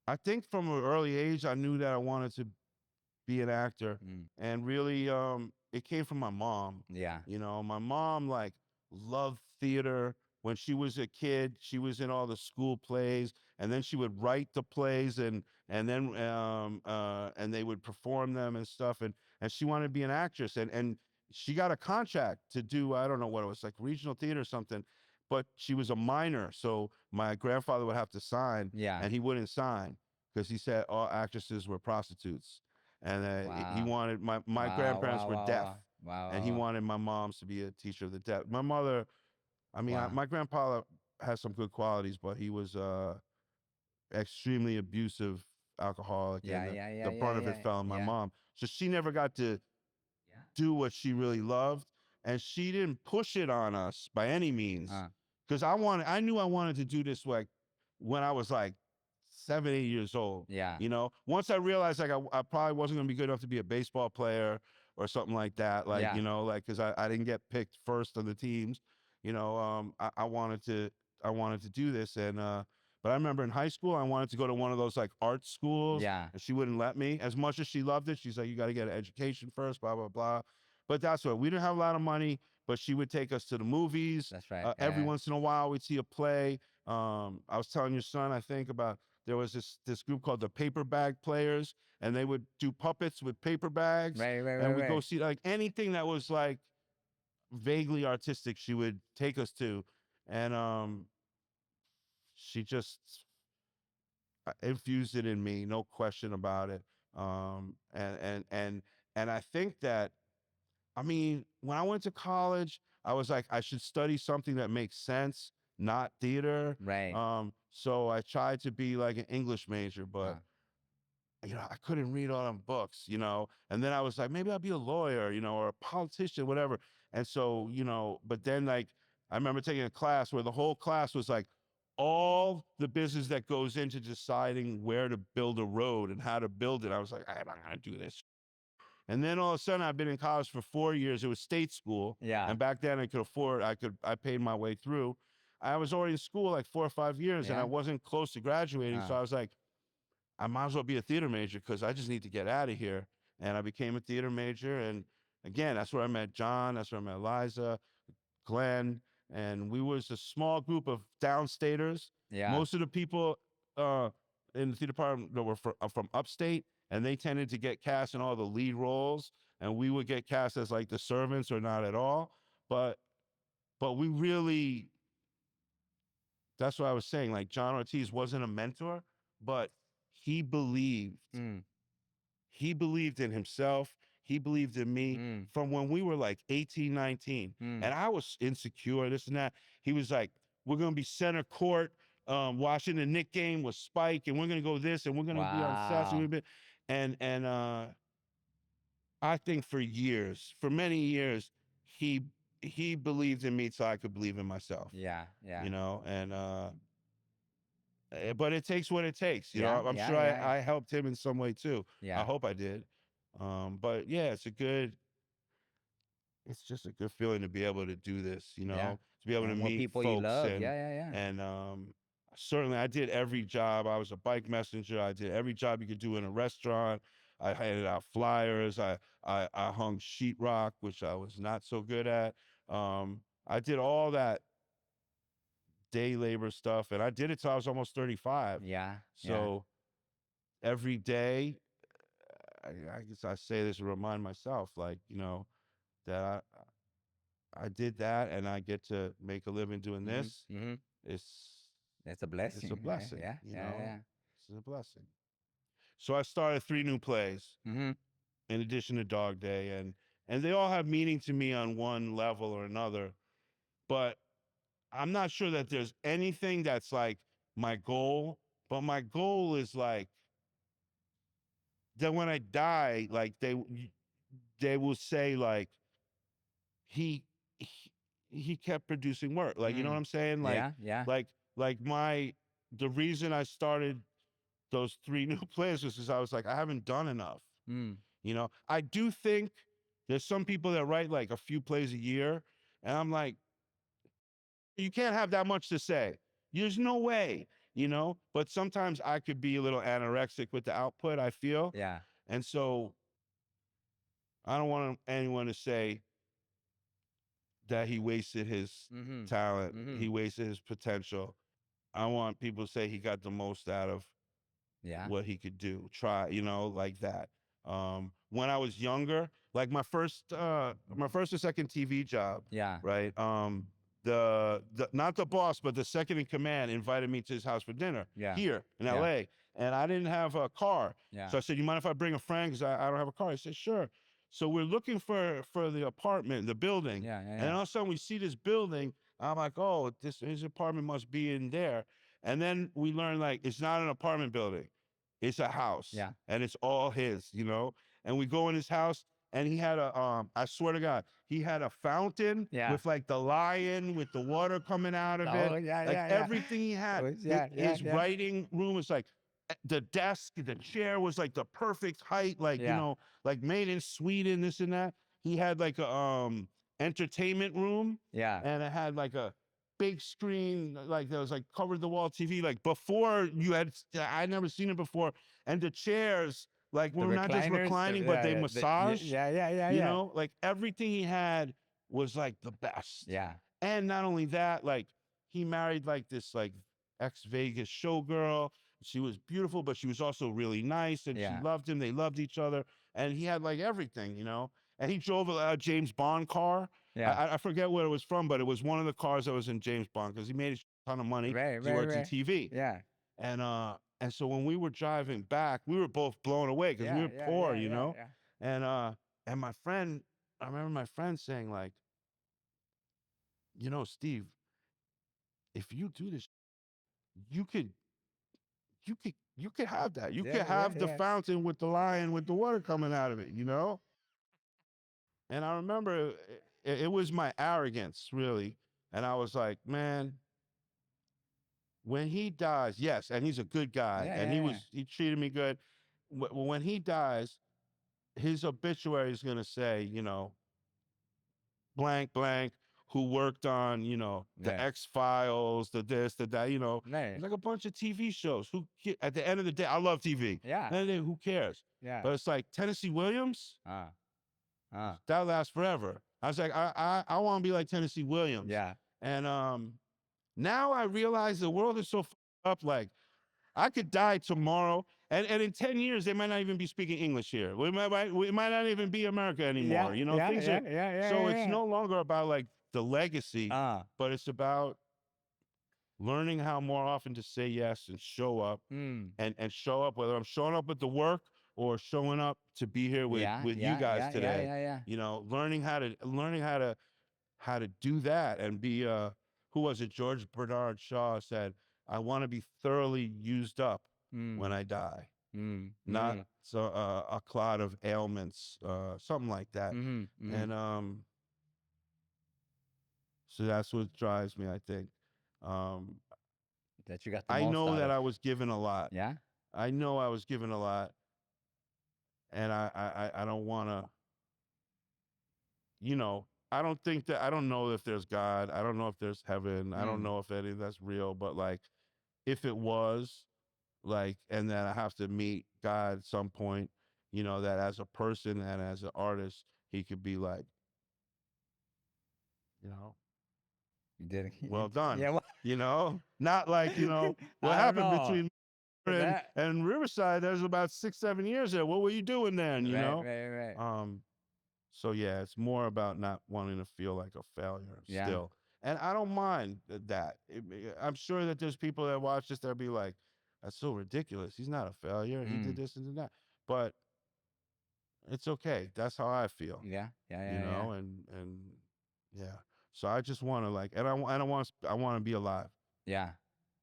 I think from an early age, I knew that I wanted to be an actor. Mm. And really, it came from my mom. Yeah. You know, my mom like loved theater. When she was a kid, she was in all the school plays, and then she would write the plays, and they would perform them and stuff. And she wanted to be an actress, and she got a contract to do, I don't know what it was, like regional theater or something. But she was a minor, so my grandfather would have to sign, Yeah. and he wouldn't sign because he said all actresses were prostitutes, and he Wow. wanted my Wow. grandparents Wow. were Wow. deaf, Wow. Wow. and he Wow. wanted my mom's to be a teacher of the deaf. My mother, I mean, Wow. my grandpa has some good qualities, but he was extremely abusive alcoholic, Yeah. and Yeah. Yeah. the brunt Yeah. of it Yeah. fell on my Yeah. mom. So she never got to Yeah. do what she really loved, and she didn't push it on us by any means. Uh. Because I knew I wanted to do this like when I was like 7, 8 years old. Yeah. You know, once I realized like I probably wasn't gonna be good enough to be a baseball player or something like that. Like, Yeah. you know, like because I didn't get picked first on the teams. You know, I wanted to do this, and but I remember in high school I wanted to go to one of those like art schools, Yeah. and she wouldn't let me. As much as she loved it, she's like, you got to get an education first, blah blah blah. But that's what we didn't have a lot of money, but she would take us to the movies. That's right. Every Yeah. once in a while, we'd see a play. I was telling your son, I think about there was this group called the Paper Bag Players, and they would do puppets with paper bags, Right. Right. Right. and we go Right. see like anything that was like vaguely artistic. She would take us to, and she just infused it in me, no question about it. And I think that, I mean, when I went to college, I was like, I should study something that makes sense, not theater. Right. So I tried to be like an English major, but Uh, you know, I couldn't read all them books, you know. And then I was like, maybe I'll be a lawyer, you know, or a politician, whatever. And so, you know, but then like I remember taking a class where the whole class was like all the business that goes into deciding where to build a road and how to build it. I was like, I'm not gonna do this. And then all of a sudden, I've been in college for 4 years. It was state school, yeah. and back then I could afford. I paid my way through. I was already in school like 4 or 5 years, and I Yeah. wasn't close to graduating. So I was like, I might as well be a theater major because I just need to get out of here. And I became a theater major. And again, that's where I met John. That's where I met Liza, Glenn, and we was a small group of downstaters. Yeah. Most of the people uh, in the theater department that were from upstate, and they tended to get cast in all the lead roles, and we would get cast as like the servants or not at all. But we really, that's what I was saying. Like John Ortiz wasn't a mentor, but he believed. Mm. He believed in himself. He believed in me Mm. from when we were like 18, 19. Mm. And I was insecure, this and that. He was like, we're going to be center court watching the Knick game with Spike, and we're going to go this, and we're going to be on sets. Wow. And I think for years, for many years, he believed in me so I could believe in myself. Yeah. Yeah. You know, and but it takes what it takes. You Yeah. know, I'm Yeah. sure Yeah. I helped him in some way too. I Yeah. hope I did. But yeah, it's just a good feeling to be able to do this, you Yeah. know, to be able to And more meet people you folks love. Yeah. Yeah. Yeah. and certainly I did every job. I was a bike messenger. I did every job you could do in a restaurant. I handed out flyers. I hung sheetrock, which I was not so good at. I did all that day labor stuff, and I did it till I was almost 35. Yeah. So every day, I guess I say this to remind myself, like, you know, that I did that, and I get to make a living doing this. Mm-hmm. It's It's a blessing. it's a blessing, Yeah. you Yeah. know. Yeah. It's a blessing. So I started 3 new plays Mm-hmm. in addition to Dog Day, and they all have meaning to me on one level or another. But I'm not sure that there's anything that's like my goal. But my goal is like that when I die, like they will say like he he, he kept producing work. Like, you know what I'm saying? Yeah. Yeah. Like the reason I started those 3 new plays was because I was like, I haven't done enough. Mm. You know, I do think there's some people that write like a few plays a year, and I'm like, you can't have that much to say. There's no way, you know. But sometimes I could be a little anorexic with the output, I feel. Yeah. And so I don't want anyone to say that he wasted his Mm-hmm. talent, Mm-hmm. he wasted his potential. I want people to say he got the most out of Yeah. what he could do. Try, you know, like that. When I was younger, like my first or second TV job, Yeah. right? The not the boss, but the second in command invited me to his house for dinner Yeah. here in Yeah. LA. And I didn't have a car. Yeah. So I said, you mind if I bring a friend? Because I don't have a car. He said, sure. So we're looking for the apartment, the building. Yeah. Yeah. And then all of a sudden we see this building. I'm like, oh, his apartment must be in there. And then we learn like it's not an apartment building. It's a house. Yeah. And it's all his, you know? And we go in his house, and he had I swear to God, he had a fountain Yeah. with like the lion with the water coming out of it. Oh, yeah. Like Yeah. everything he had. Oh, yeah, His yeah. writing room was like the desk, the chair was like the perfect height, like, Yeah. like made in Sweden, this and that. He had like a entertainment room, Yeah. and it had like a big screen, like there was like covered the wall TV, like before you had, I never seen it before. And the chairs, like, The were not just recliners. reclining, but Yeah. they Yeah. massage, Yeah. Yeah. Yeah. Yeah. like everything he had was like the best. Yeah. And not only that, like he married like this like ex Vegas showgirl. She was beautiful, but she was also really nice, and she Yeah. loved him. They loved each other, and he had like everything, And he drove a James Bond car. Yeah. I forget where it was from, but it was one of the cars that was in James Bond because he made a ton of money Right. because he Right. worked in Right. TV. Yeah. And so when we were driving back, we were both blown away because we Yeah. were Yeah. poor, Yeah. Yeah. Yeah. And my friend, I remember my friend saying like, Steve, if you do this, you could you could have that. You Yeah. could Yeah. have the Yeah. fountain with the lion with the water coming out of it. And I remember it was my arrogance, really. And I was like, man, when he dies, yes, and he's a good guy, Yeah. and Yeah. Yeah. he treated me good. When he dies, his obituary is gonna say, blank blank, who worked on, the Right. X Files, the this, the that, Right. it's like a bunch of TV shows. At the end of the day, I love TV. Yeah. And then who cares? Yeah. But it's like Tennessee Williams, Ah. Ah. that lasts forever. I was like, I want to be like Tennessee Williams. Yeah. And now I realize the world is so up. Like, I could die tomorrow, and in 10 years, they might not even be speaking English here. We might not even be America Yeah. anymore. Yeah. Things Yeah. are, Yeah. so Yeah. it's Yeah. no longer about like the legacy, Ah. but it's about learning how more often to say yes and show up, Mm. and show up, whether I'm showing up with the work or showing up to be here with Yeah. you Yeah. guys Yeah. Yeah. today. Yeah. Yeah. Learning how to do that, and be who was it? George Bernard Shaw said, I want to be thoroughly used up when Mm. I die, Mm. not Mm. a clot of ailments, something like that. Mm. Mm. And so that's what drives me, I think. um That you got the I most know out that of. I was given a lot. Yeah. I know I was given a lot, and I don't want to, I don't think that, I don't know if there's God. I don't know if there's heaven. I don't Mm. know if any of that's real, but like, if it was, like, and then I have to meet God at some point, that as a person and as an artist, he could be like, you know, You did well it. done, Yeah. Well, not like, what I don't happened know. between and That. Riverside. There's about 6, 7 years there. What were you doing then? Right. Right. Right. Um, So yeah, it's more about not wanting to feel like a failure Yeah. still. And I don't mind that. I'm sure that there's people that watch this that'll be like, that's so ridiculous. He's not a failure. He did Mm. this and did that. But it's okay. That's how I feel, Yeah. Yeah. Yeah. Yeah. and yeah. So I just want to, like, and I want to be alive. Yeah.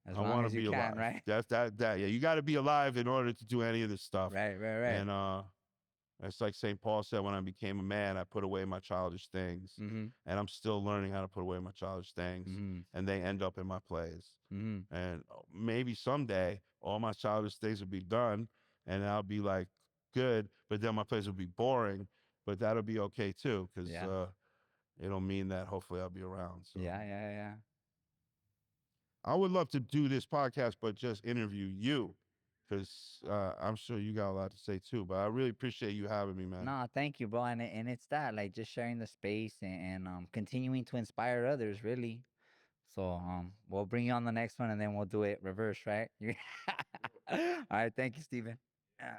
As I long want to as you be can. alive. Right. That yeah, you got to be alive in order to do any of this stuff. Right. Right. Right. And it's like St. Paul said, when I became a man, I put away my childish things. Mm-hmm. And I'm still learning how to put away my childish things. Mm-hmm. And they end up in my plays. Mm-hmm. And maybe someday all my childish things will be done, and I'll be like, good, but then my plays will be boring. But that'll be okay too, because Yeah. it'll mean that hopefully I'll be around. So Yeah. Yeah. Yeah. I would love to do this podcast, but just interview you, because I'm sure you got a lot to say too. But I really appreciate you having me, man. No, thank you, bro. And it's that, like, just sharing the space and continuing to inspire others, really. So we'll bring you on the next one, and then we'll do it reverse, right? All right, thank you, Stephen. Yeah.